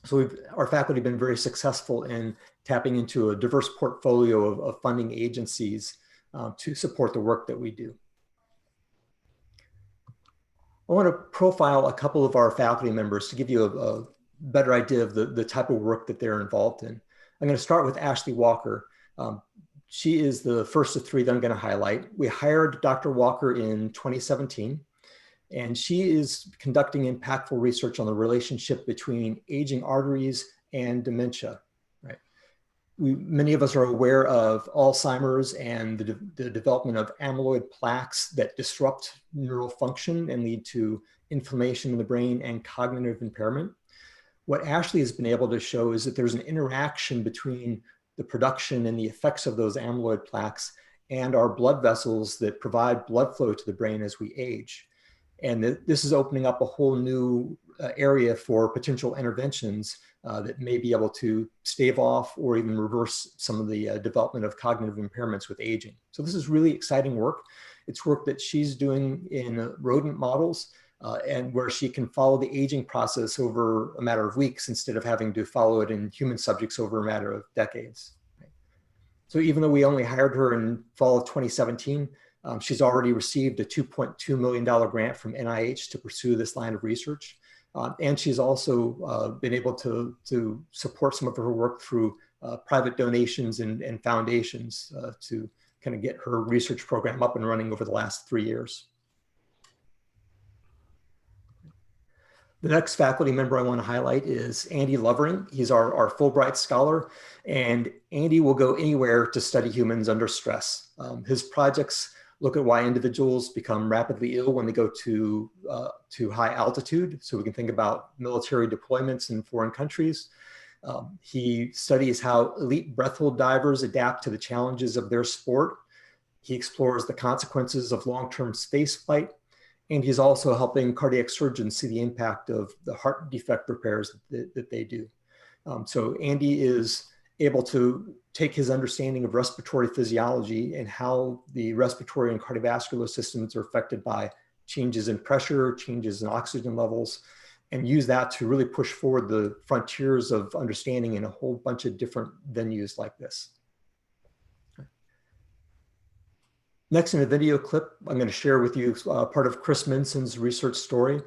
So our faculty have been very successful in tapping into a diverse portfolio of funding agencies to support the work that we do. I want to profile a couple of our faculty members to give you a better idea of the type of work that they're involved in. I'm going to start with Ashley Walker. She is the first of 3 that I'm going to highlight. We hired Dr. Walker in 2017. And she is conducting impactful research on the relationship between aging arteries and dementia. Right? Many of us are aware of Alzheimer's and the development of amyloid plaques that disrupt neural function and lead to inflammation in the brain and cognitive impairment. What Ashley has been able to show is that there's an interaction between the production and the effects of those amyloid plaques and our blood vessels that provide blood flow to the brain as we age. And this is opening up a whole new area for potential interventions that may be able to stave off or even reverse some of the development of cognitive impairments with aging. So this is really exciting work. It's work that she's doing in rodent models. and where she can follow the aging process over a matter of weeks instead of having to follow it in human subjects over a matter of decades. So even though we only hired her in fall of 2017, she's already received a $2.2 million grant from NIH to pursue this line of research. And she's also been able to support some of her work through private donations and foundations to kind of get her research program up and running over the last 3 years. The next faculty member I want to highlight is Andy Lovering. He's our Fulbright scholar, and Andy will go anywhere to study humans under stress. His projects look at why individuals become rapidly ill when they go to high altitude. So we can think about military deployments in foreign countries. He studies how elite breath hold divers adapt to the challenges of their sport. He explores the consequences of long-term space flight. And he's also helping cardiac surgeons see the impact of the heart defect repairs that they do. So Andy is able to take his understanding of respiratory physiology and how the respiratory and cardiovascular systems are affected by changes in pressure, changes in oxygen levels, and use that to really push forward the frontiers of understanding in a whole bunch of different venues like this. Next, in a video clip, I'm going to share with you part of Chris Minson's research story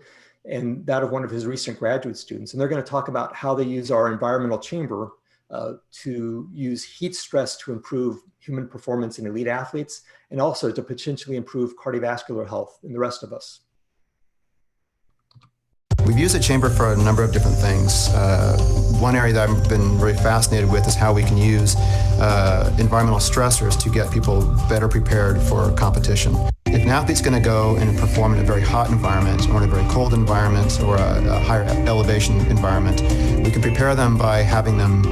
and that of one of his recent graduate students. And they're going to talk about how they use our environmental chamber to use heat stress to improve human performance in elite athletes and also to potentially improve cardiovascular health in the rest of us. We've used the chamber for a number of different things. One area that I've been really fascinated with is how we can use environmental stressors to get people better prepared for competition. If an athlete's going to go and perform in a very hot environment or in a very cold environment or a higher elevation environment, we can prepare them by having them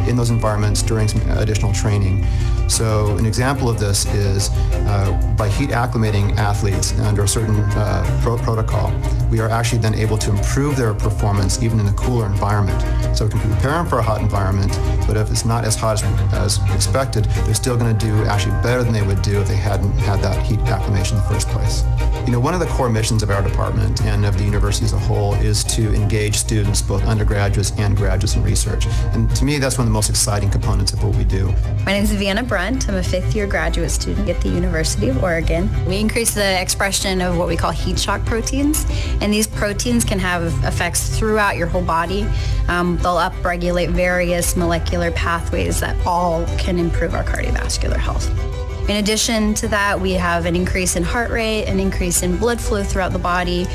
in those environments during some additional training. So an example of this is by heat acclimating athletes under a certain protocol, we are actually then able to improve their performance even in a cooler environment. So we can prepare them for a hot environment, but if it's not as hot as expected, they're still going to do actually better than they would do if they hadn't had that heat acclimation in the first place. You know, one of the core missions of our department and of the university as a whole is to engage students, both undergraduates and graduates in research. And to me, that's one of the most exciting components of what we do. My name is Vienna Brunt. I'm a fifth-year graduate student at the University of Oregon. We increase the expression of what we call heat shock proteins, and these proteins can have effects throughout your whole body. They'll upregulate various molecular pathways that all can improve our cardiovascular health. In addition to that, we have an increase in heart rate, an increase in blood flow throughout the body,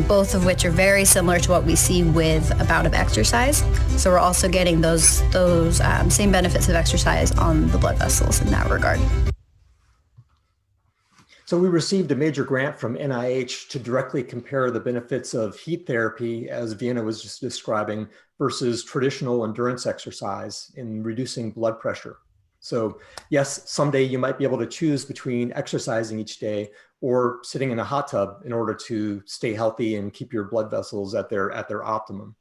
both of which are very similar to what we see with a bout of exercise. So we're also getting those same benefits of exercise on the blood vessels in that regard. So we received a major grant from NIH to directly compare the benefits of heat therapy, as Vienna was just describing, versus traditional endurance exercise in reducing blood pressure. So yes, someday you might be able to choose between exercising each day or sitting in a hot tub in order to stay healthy and keep your blood vessels at their optimum.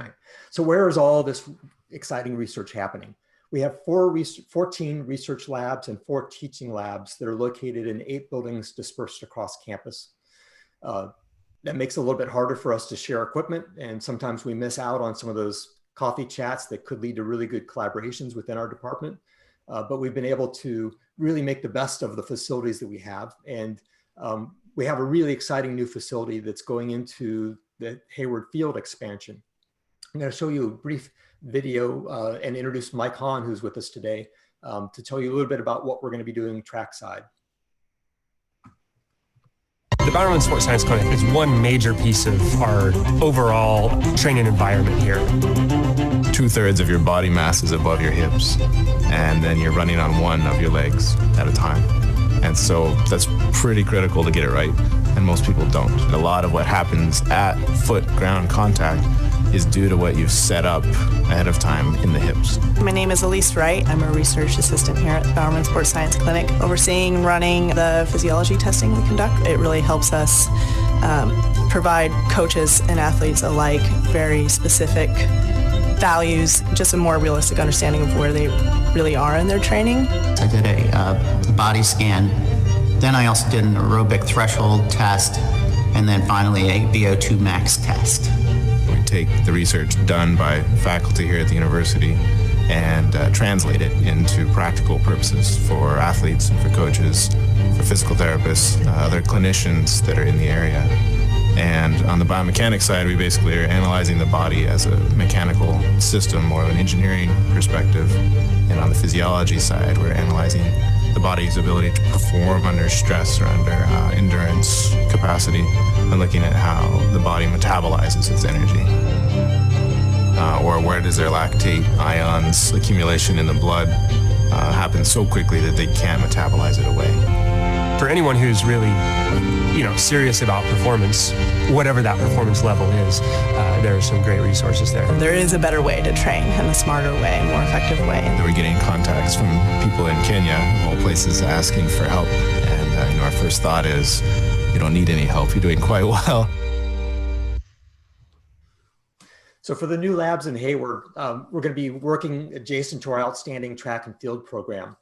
All right. So where is all this exciting research happening? We have 14 research labs and 4 teaching labs that are located in 8 buildings dispersed across campus. That makes it a little bit harder for us to share equipment, and sometimes we miss out on some of those coffee chats that could lead to really good collaborations within our department. But we've been able to really make the best of the facilities that we have. And we have a really exciting new facility that's going into the Hayward Field expansion. I'm going to show you a brief video and introduce Mike Hahn, who's with us today, to tell you a little bit about what we're going to be doing trackside. The Bowerman Sports Science Clinic is one major piece of our overall training environment here. 2/3 of your body mass is above your hips, and then you're running on one of your legs at a time. And so that's pretty critical to get it right, and most people don't. A lot of what happens at foot-ground contact is due to what you've set up ahead of time in the hips. My name is Elise Wright. I'm a research assistant here at the Bowerman Sports Science Clinic, overseeing running the physiology testing we conduct. It really helps us provide coaches and athletes alike very specific values, just a more realistic understanding of where they really are in their training. I did a body scan. Then I also did an aerobic threshold test, and then finally a VO2 max test. We take the research done by faculty here at the university and translate it into practical purposes for athletes, for coaches, for physical therapists, other clinicians that are in the area. And on the biomechanics side, we basically are analyzing the body as a mechanical system, more of an engineering perspective. And on the physiology side, we're analyzing the body's ability to perform under stress or under endurance capacity, and looking at how the body metabolizes its energy. Or where does their lactate ions accumulation in the blood happen so quickly that they can't metabolize it away. For anyone who's really, serious about performance, whatever that performance level is, there are some great resources there. There is a better way to train, and a smarter way, and more effective way. We're getting contacts from people in Kenya, of all places, asking for help. And our first thought is, you don't need any help. You're doing quite well. So for the new labs in Hayward, we're going to be working adjacent to our outstanding track and field program.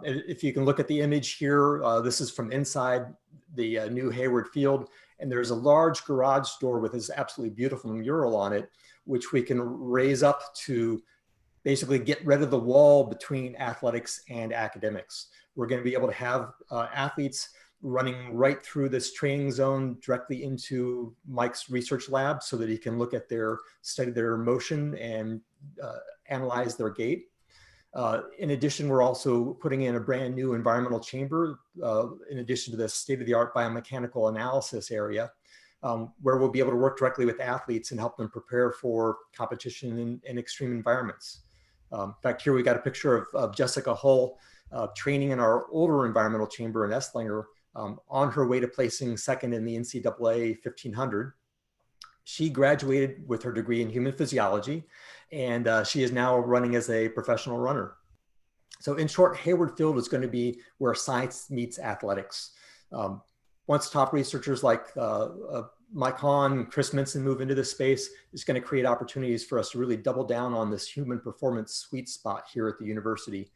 If you can look at the image here, this is from inside the new Hayward field, and there's a large garage door with this absolutely beautiful mural on it, which we can raise up to basically get rid of the wall between athletics and academics. We're going to be able to have athletes running right through this training zone directly into Mike's research lab so that he can look at study their motion and analyze their gait. In addition, we're also putting in a brand new environmental chamber in addition to the state-of-the-art biomechanical analysis area, where we'll be able to work directly with athletes and help them prepare for competition in extreme environments. In fact, here we got a picture of Jessica Hull training in our older environmental chamber in Esslinger, on her way to placing second in the NCAA 1500. She graduated with her degree in human physiology, and she is now running as a professional runner. So in short, Hayward Field is going to be where science meets athletics. Once top researchers like Mike Hahn and Chris Minson move into this space, it's going to create opportunities for us to really double down on this human performance sweet spot here at the university.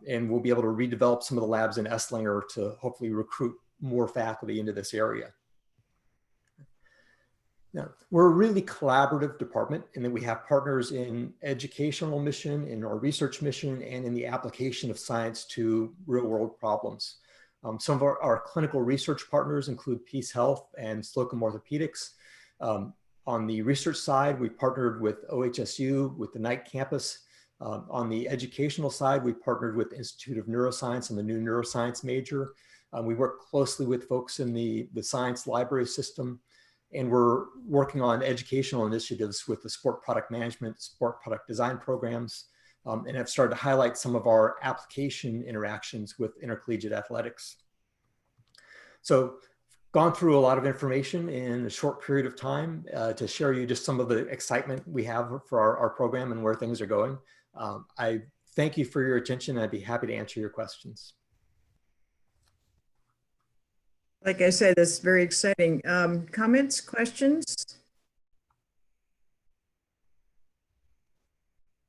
And we'll be able to redevelop some of the labs in Esslinger to hopefully recruit more faculty into this area. Now, we're a really collaborative department in that we have partners in educational mission, in our research mission, and in the application of science to real world problems. Some of our clinical research partners include Peace Health and Slocum Orthopedics. On the research side, we partnered with OHSU, with the Knight campus. On the educational side, we partnered with the Institute of Neuroscience and the new neuroscience major. We work closely with folks in the science library system, and we're working on educational initiatives with the sport product management, sport product design programs, and have started to highlight some of our application interactions with intercollegiate athletics. So gone through a lot of information in a short period of time to share you just some of the excitement we have for our program and where things are going. I thank you for your attention. I'd be happy to answer your questions. Like I said, that's very exciting. Comments, questions?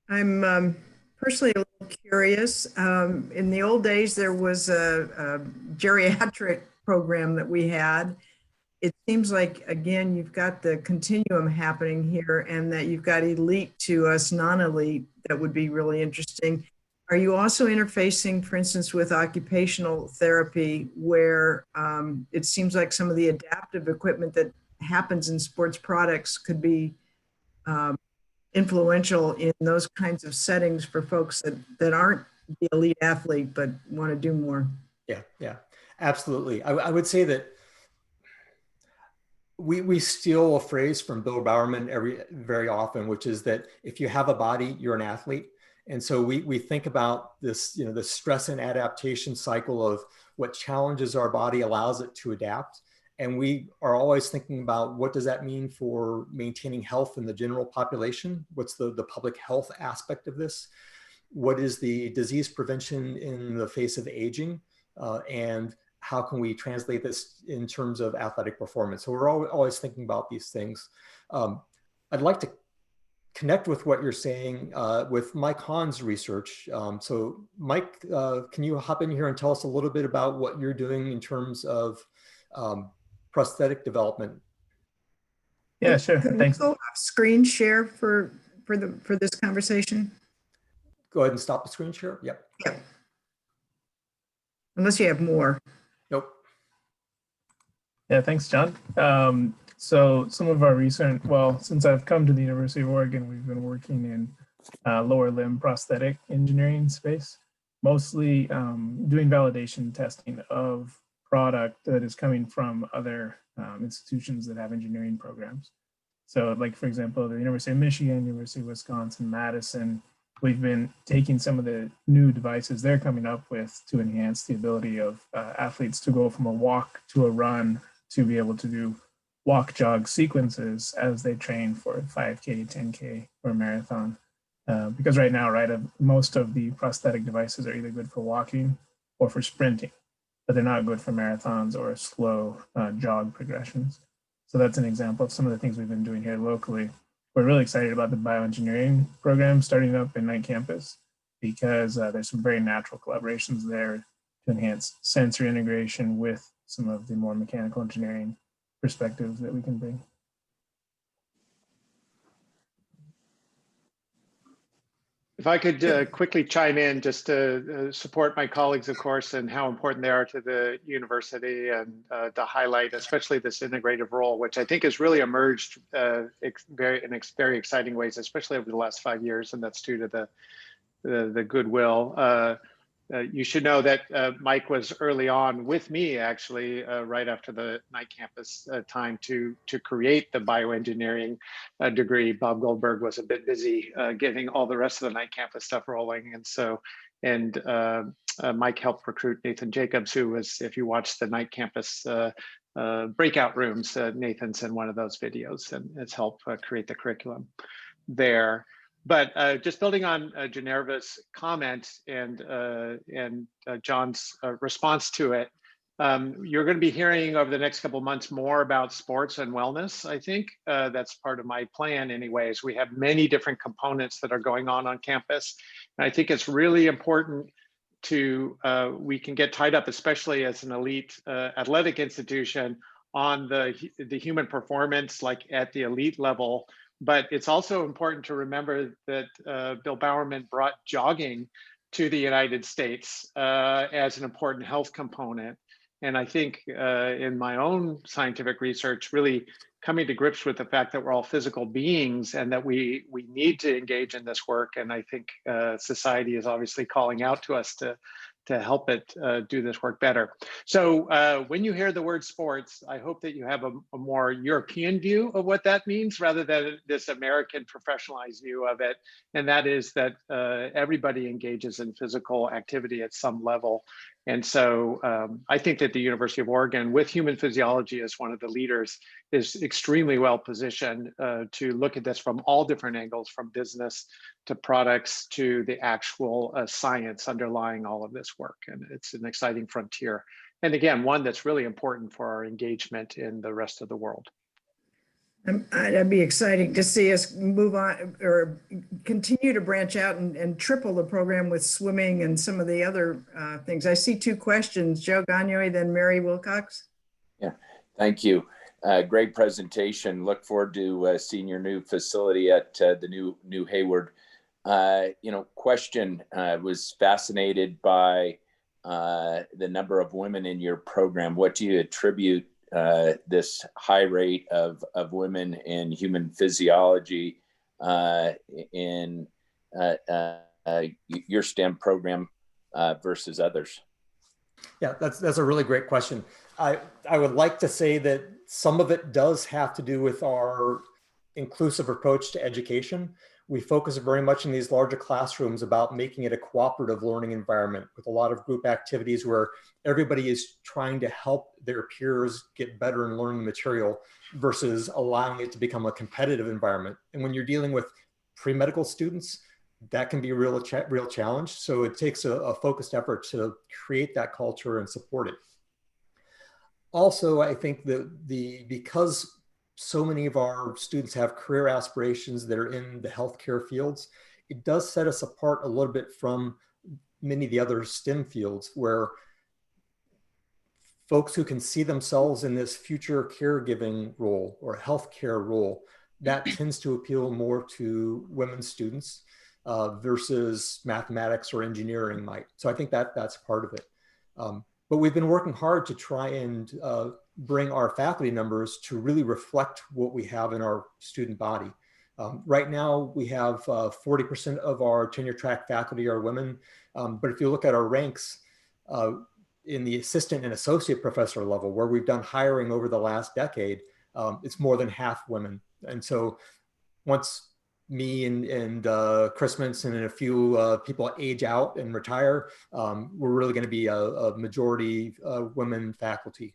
I'm personally a little curious. In the old days, there was a geriatric program that we had. It seems like, again, you've got the continuum happening here, and that you've got elite to us non-elite. That would be really interesting. Are you also interfacing, for instance, with occupational therapy, where it seems like some of the adaptive equipment that happens in sports products could be influential in those kinds of settings for folks that aren't the elite athlete but want to do more? Yeah, absolutely. I would say that we steal a phrase from Bill Bowerman very often, which is that if you have a body, you're an athlete. And so we think about this, the stress and adaptation cycle of what challenges our body, allows it to adapt. And we are always thinking about what does that mean for maintaining health in the general population? What's the public health aspect of this? What is the disease prevention in the face of aging? And how can we translate this in terms of athletic performance? So we're always thinking about these things. I'd like to connect with what you're saying with Mike Hahn's research. So Mike, can you hop in here and tell us a little bit about what you're doing in terms of prosthetic development. Yeah, sure. Could Thanks. we go off screen share for this conversation? Go ahead and stop the screen share. Yep. Yep. Unless you have more. Nope. Yeah, thanks, John. So some of our recent, well, since I've come to the University of Oregon, we've been working in lower limb prosthetic engineering space, mostly doing validation testing of product that is coming from other institutions that have engineering programs. So like, for example, the University of Michigan, University of Wisconsin, Madison, we've been taking some of the new devices they're coming up with to enhance the ability of athletes to go from a walk to a run to be able to do walk jog sequences as they train for 5K, 10K, or marathon. Because right now, most of the prosthetic devices are either good for walking or for sprinting, but they're not good for marathons or slow jog progressions. So that's an example of some of the things we've been doing here locally. We're really excited about the bioengineering program starting up in Knight campus because there's some very natural collaborations there to enhance sensor integration with some of the more mechanical engineering perspectives that we can bring. If I could quickly chime in just to support my colleagues, of course, and how important they are to the university, and to highlight especially this integrative role, which I think has really emerged in very exciting ways, especially over the last 5 years, and that's due to the goodwill. You should know that Mike was early on with me, actually, right after the Knight campus time to create the bioengineering degree. Bob Goldberg was a bit busy getting all the rest of the Knight campus stuff rolling. And Mike helped recruit Nathan Jacobs, who was, if you watch the Knight campus breakout rooms, Nathan's in one of those videos and has helped create the curriculum there. But just building on Generva's comment and John's response to it, you're going to be hearing over the next couple of months more about sports and wellness. I think that's part of my plan anyways. We have many different components that are going on campus. And I think it's really important to, we can get tied up, especially as an elite athletic institution, on the human performance, like at the elite level. But it's also important to remember that Bill Bowerman brought jogging to the United States as an important health component. And I think in my own scientific research, really coming to grips with the fact that we're all physical beings and that we need to engage in this work. And I think society is obviously calling out to us to help it do this work better. So when you hear the word sports, I hope that you have a more European view of what that means rather than this American professionalized view of it. And that is that everybody engages in physical activity at some level. And so I think that the University of Oregon, with human physiology as one of the leaders, is extremely well positioned to look at this from all different angles, from business to products to the actual science underlying all of this work. And it's an exciting frontier. And again, one that's really important for our engagement in the rest of the world. That'd be exciting to see us move on or continue to branch out and triple the program with swimming and some of the other things. I see two questions, Joe Gagnoi, then Mary Wilcox. Yeah, thank you. Great presentation. Look forward to seeing your new facility at the new Hayward. Question, was fascinated by the number of women in your program. What do you attribute this high rate of women in human physiology in your STEM program versus others? Yeah, that's a really great question. I would like to say that some of it does have to do with our inclusive approach to education. We focus very much in these larger classrooms about making it a cooperative learning environment with a lot of group activities where everybody is trying to help their peers get better and learn the material versus allowing it to become a competitive environment. And when you're dealing with pre-medical students, that can be a real challenge. So it takes a focused effort to create that culture and support it. Also, I think that because so many of our students have career aspirations that are in the healthcare fields, it does set us apart a little bit from many of the other STEM fields where folks who can see themselves in this future caregiving role or healthcare role, that tends to appeal more to women students versus mathematics or engineering might. So I think that that's part of it. But we've been working hard to try and bring our faculty numbers to really reflect what we have in our student body. Right now, we have 40% of our tenure track faculty are women. But if you look at our ranks in the assistant and associate professor level, where we've done hiring over the last decade, it's more than half women. And so once me and Chris Minson and a few people age out and retire, we're really going to be a majority women faculty.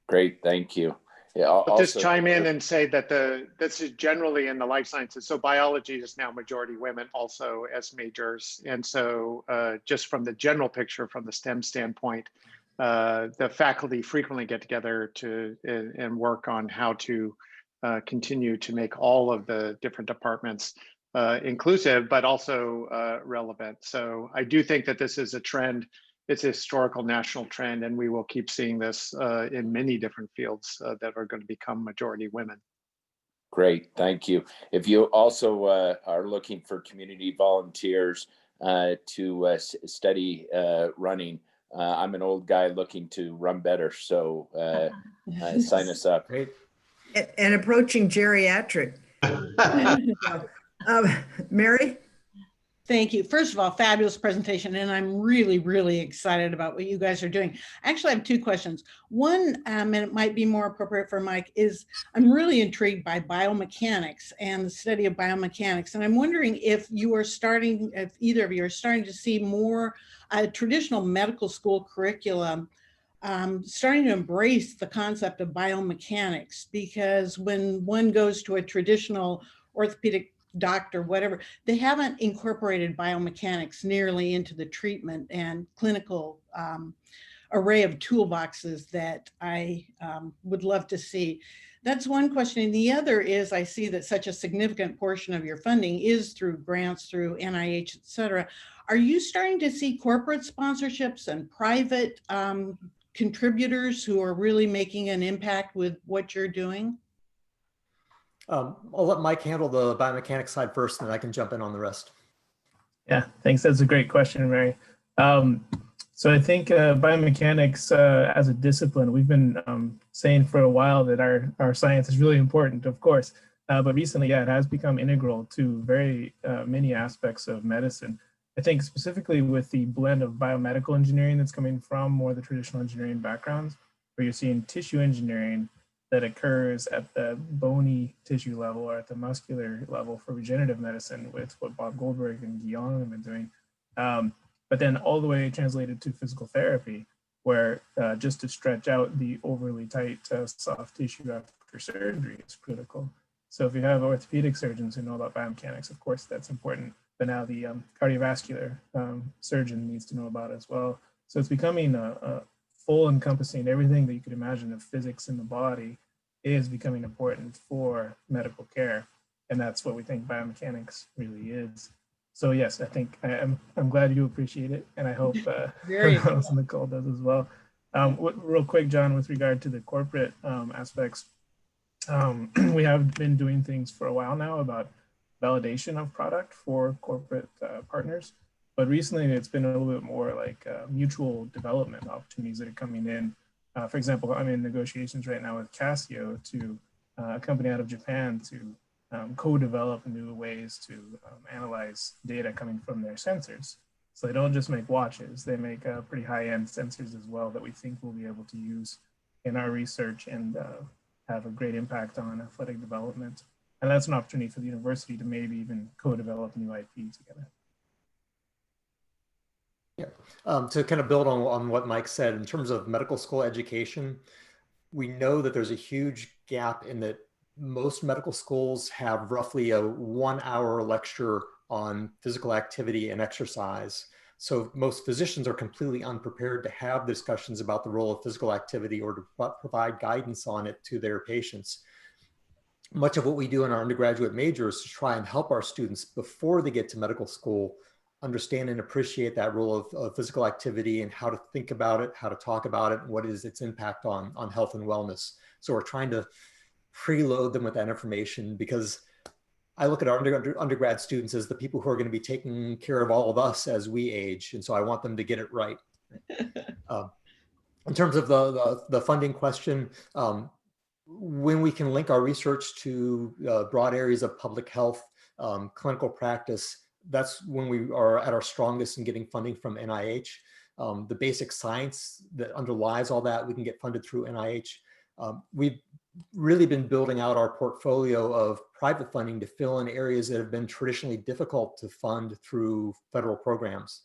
Great, thank you. Yeah, I'll just chime in and say that this is generally in the life sciences. So biology is now majority women also as majors. And so just from the general picture, from the STEM standpoint, the faculty frequently get together and work on how to continue to make all of the different departments inclusive, but also relevant. So I do think that this is a trend. It's a historical national trend, and we will keep seeing this in many different fields that are going to become majority women. Great, thank you. If you also are looking for community volunteers to study running, I'm an old guy looking to run better, so sign us up. Great. And approaching geriatric. Mary? Thank you. First of all, fabulous presentation, and I'm really, really excited about what you guys are doing. Actually, I have two questions. One, and it might be more appropriate for Mike, is I'm really intrigued by biomechanics and the study of biomechanics. And I'm wondering if either of you are starting to see more traditional medical school curriculum starting to embrace the concept of biomechanics, because when one goes to a traditional orthopedic doctor, whatever, they haven't incorporated biomechanics nearly into the treatment and clinical array of toolboxes that I would love to see. That's one question. And the other is, I see that such a significant portion of your funding is through grants, through NIH, et cetera. Are you starting to see corporate sponsorships and private contributors who are really making an impact with what you're doing? I'll let Mike handle the biomechanics side first, and then I can jump in on the rest. Yeah, thanks. That's a great question, Mary. So I think biomechanics as a discipline, we've been saying for a while that our science is really important, of course, but recently, yeah, it has become integral to very many aspects of medicine. I think specifically with the blend of biomedical engineering that's coming from more the traditional engineering backgrounds, where you're seeing tissue engineering that occurs at the bony tissue level or at the muscular level for regenerative medicine with what Bob Goldberg and Guillaume have been doing. But then all the way translated to physical therapy, where just to stretch out the overly tight soft tissue after surgery is critical. So if you have orthopedic surgeons who know about biomechanics, of course, that's important. But now the cardiovascular surgeon needs to know about it as well. So it's becoming a full encompassing everything that you could imagine of physics in the body is becoming important for medical care. And that's what we think biomechanics really is. So yes, I think I'm glad you appreciate it. And I hope everyone else on the call does as well. Real quick, John, with regard to the corporate aspects, we have been doing things for a while now about validation of product for corporate partners. But recently, it's been a little bit more like mutual development opportunities that are coming in. For example, I'm in negotiations right now with Casio, a company out of Japan, to co-develop new ways to analyze data coming from their sensors. So they don't just make watches, they make pretty high-end sensors as well that we think we'll be able to use in our research and have a great impact on athletic development. And that's an opportunity for the university to maybe even co-develop new IP together. Yeah, to kind of build on what Mike said, in terms of medical school education, we know that there's a huge gap in that most medical schools have roughly a 1 hour lecture on physical activity and exercise. So most physicians are completely unprepared to have discussions about the role of physical activity or to provide guidance on it to their patients. Much of what we do in our undergraduate major is to try and help our students before they get to medical school understand and appreciate that role of physical activity and how to think about it, how to talk about it, and what is its impact on health and wellness. So we're trying to preload them with that information, because I look at our undergrad students as the people who are going to be taking care of all of us as we age. And so I want them to get it right. In terms of the funding question, when we can link our research to broad areas of public health, clinical practice, that's when we are at our strongest in getting funding from NIH. The basic science that underlies all that, we can get funded through NIH. We've really been building out our portfolio of private funding to fill in areas that have been traditionally difficult to fund through federal programs.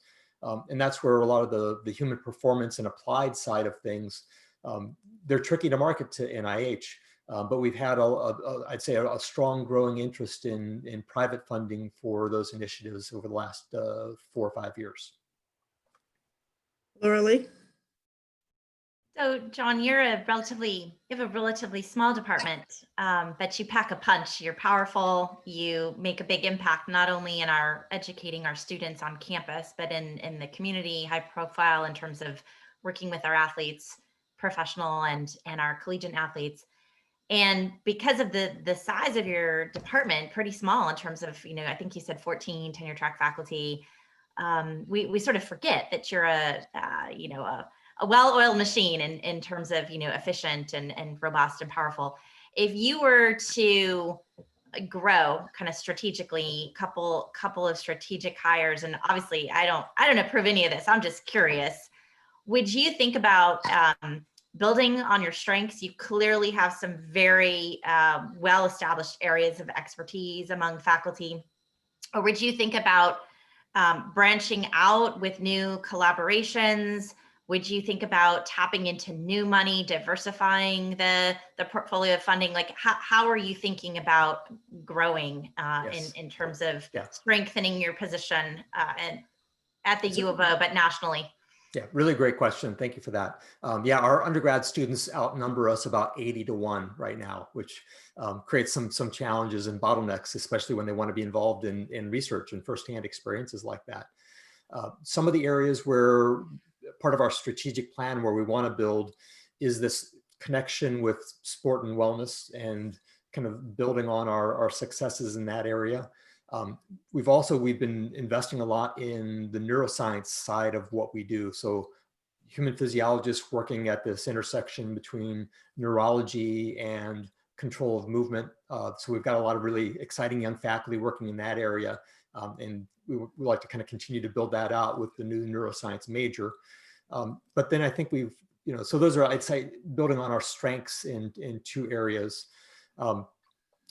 And that's where a lot of the human performance and applied side of things, they're tricky to market to NIH. But we've had, I'd say, a strong growing interest in private funding for those initiatives over the last 4 or 5 years. Laura Lee? So, John, you have a relatively small department, but you pack a punch. You're powerful. You make a big impact, not only in our educating our students on campus, but in the community, high profile in terms of working with our athletes, professional and our collegiate athletes. And because of the size of your department, pretty small in terms of, I think you said 14 tenure track faculty, we sort of forget that you're a well-oiled machine in terms of, efficient and robust and powerful. If you were to grow kind of strategically, couple of strategic hires, and obviously I don't approve any of this, I'm just curious, would you think about building on your strengths? You clearly have some very well-established areas of expertise among faculty. Or would you think about branching out with new collaborations? Would you think about tapping into new money, diversifying the portfolio of funding? Like, how are you thinking about growing in terms of strengthening your position and at the U of O, but nationally? Yeah, really great question. Thank you for that. Our undergrad students outnumber us about 80-1 right now, which creates some challenges and bottlenecks, especially when they want to be involved in research and firsthand experiences like that. Some of the areas where part of our strategic plan where we want to build is this connection with sport and wellness and kind of building on our successes in that area. We've been investing a lot in the neuroscience side of what we do. So human physiologists working at this intersection between neurology and control of movement. So we've got a lot of really exciting young faculty working in that area. And we like to kind of continue to build that out with the new neuroscience major. But then I think so those are, I'd say, building on our strengths in 2 areas.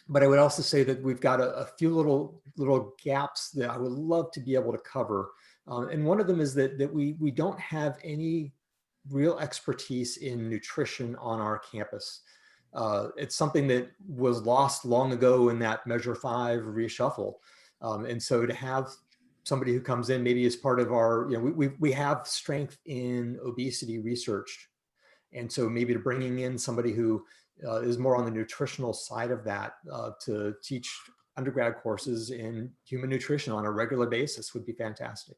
But I would also say that we've got a few little gaps that I would love to be able to cover. And one of them is that we don't have any real expertise in nutrition on our campus. It's something that was lost long ago in that Measure 5 reshuffle. And so to have somebody who comes in maybe as part of our, we have strength in obesity research. And so maybe to bringing in somebody who is more on the nutritional side of that to teach undergrad courses in human nutrition on a regular basis would be fantastic.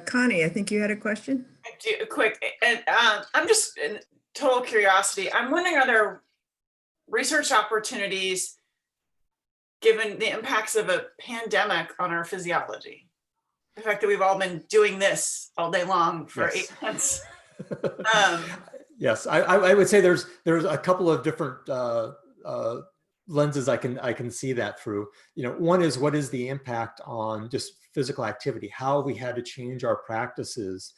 Connie, I think you had a question. I do, quick, and I'm just in total curiosity. I'm wondering, are there research opportunities given the impacts of a pandemic on our physiology? The fact that we've all been doing this all day long for 8 months. Yes, I would say there's a couple of different lenses I can see that through. One is, what is the impact on just physical activity? How we had to change our practices?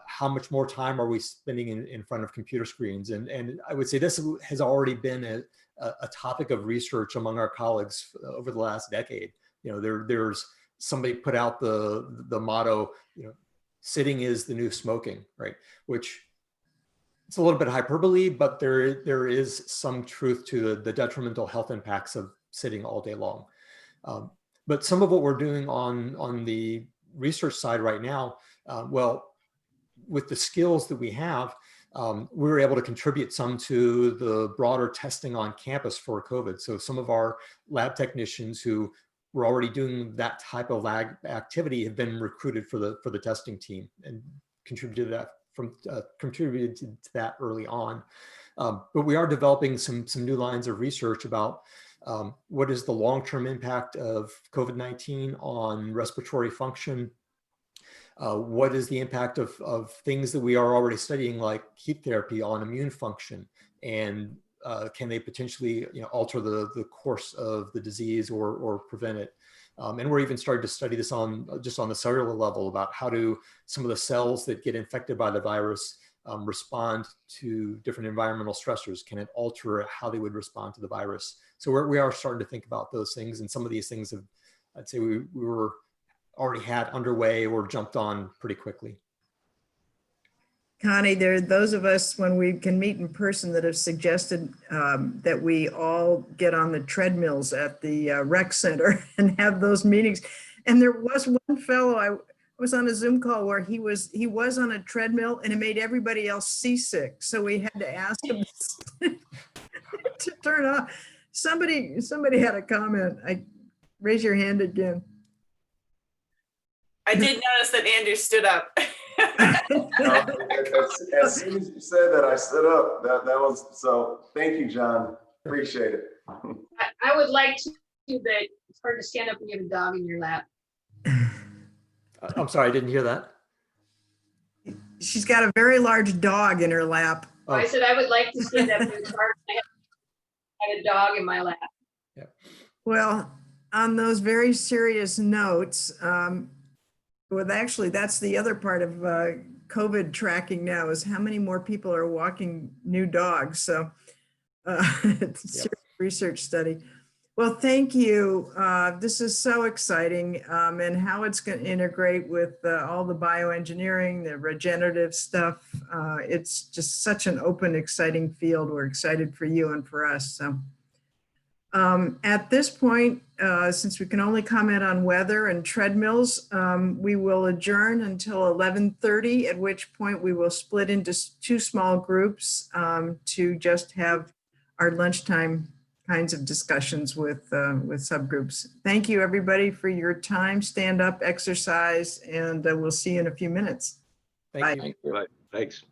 How much more time are we spending in front of computer screens? And I would say this has already been a topic of research among our colleagues over the last decade. There's somebody put out the motto, sitting is the new smoking, right? Which it's a little bit hyperbole, but there is some truth to the detrimental health impacts of sitting all day long. But some of what we're doing on the research side right now, with the skills that we have, we were able to contribute some to the broader testing on campus for COVID. So some of our lab technicians who were already doing that type of lab activity have been recruited for the testing team and contributed to that early on. But we are developing some new lines of research about what is the long-term impact of COVID-19 on respiratory function. What is the impact of things that we are already studying, like heat therapy, on immune function, and can they potentially alter the course of the disease or prevent it? And we're even starting to study this just on the cellular level, about how do some of the cells that get infected by the virus respond to different environmental stressors. Can it alter how they would respond to the virus? So we are starting to think about those things, and some of these things I'd say we were already had underway or jumped on pretty quickly. Connie, there are those of us, when we can meet in person, that have suggested that we all get on the treadmills at the rec center and have those meetings. And there was one fellow, I was on a Zoom call where he was on a treadmill and it made everybody else seasick. So we had to ask him to turn off. Somebody had a comment. Raise your hand again. I did notice that Andrew stood up. As soon as you said that, I stood up. That was, so thank you, John. Appreciate it. I would like to, but it's hard to stand up when you have a dog in your lap. I'm sorry, I didn't hear that. She's got a very large dog in her lap. Oh. I said I would like to stand up. I have a dog in my lap. Yeah. Well, on those very serious notes, well, actually, that's the other part of COVID tracking now, is how many more people are walking new dogs. So it's a serious research study. Well, thank you. This is so exciting, and how it's going to integrate with all the bioengineering, the regenerative stuff. It's just such an open, exciting field. We're excited for you and for us. So at this point, since we can only comment on weather and treadmills, we will adjourn until 11:30, at which point we will split into two small groups to just have our lunchtime kinds of discussions with subgroups. Thank you, everybody, for your time. Stand up, exercise, and we'll see you in a few minutes. Thank you. Bye. Thanks.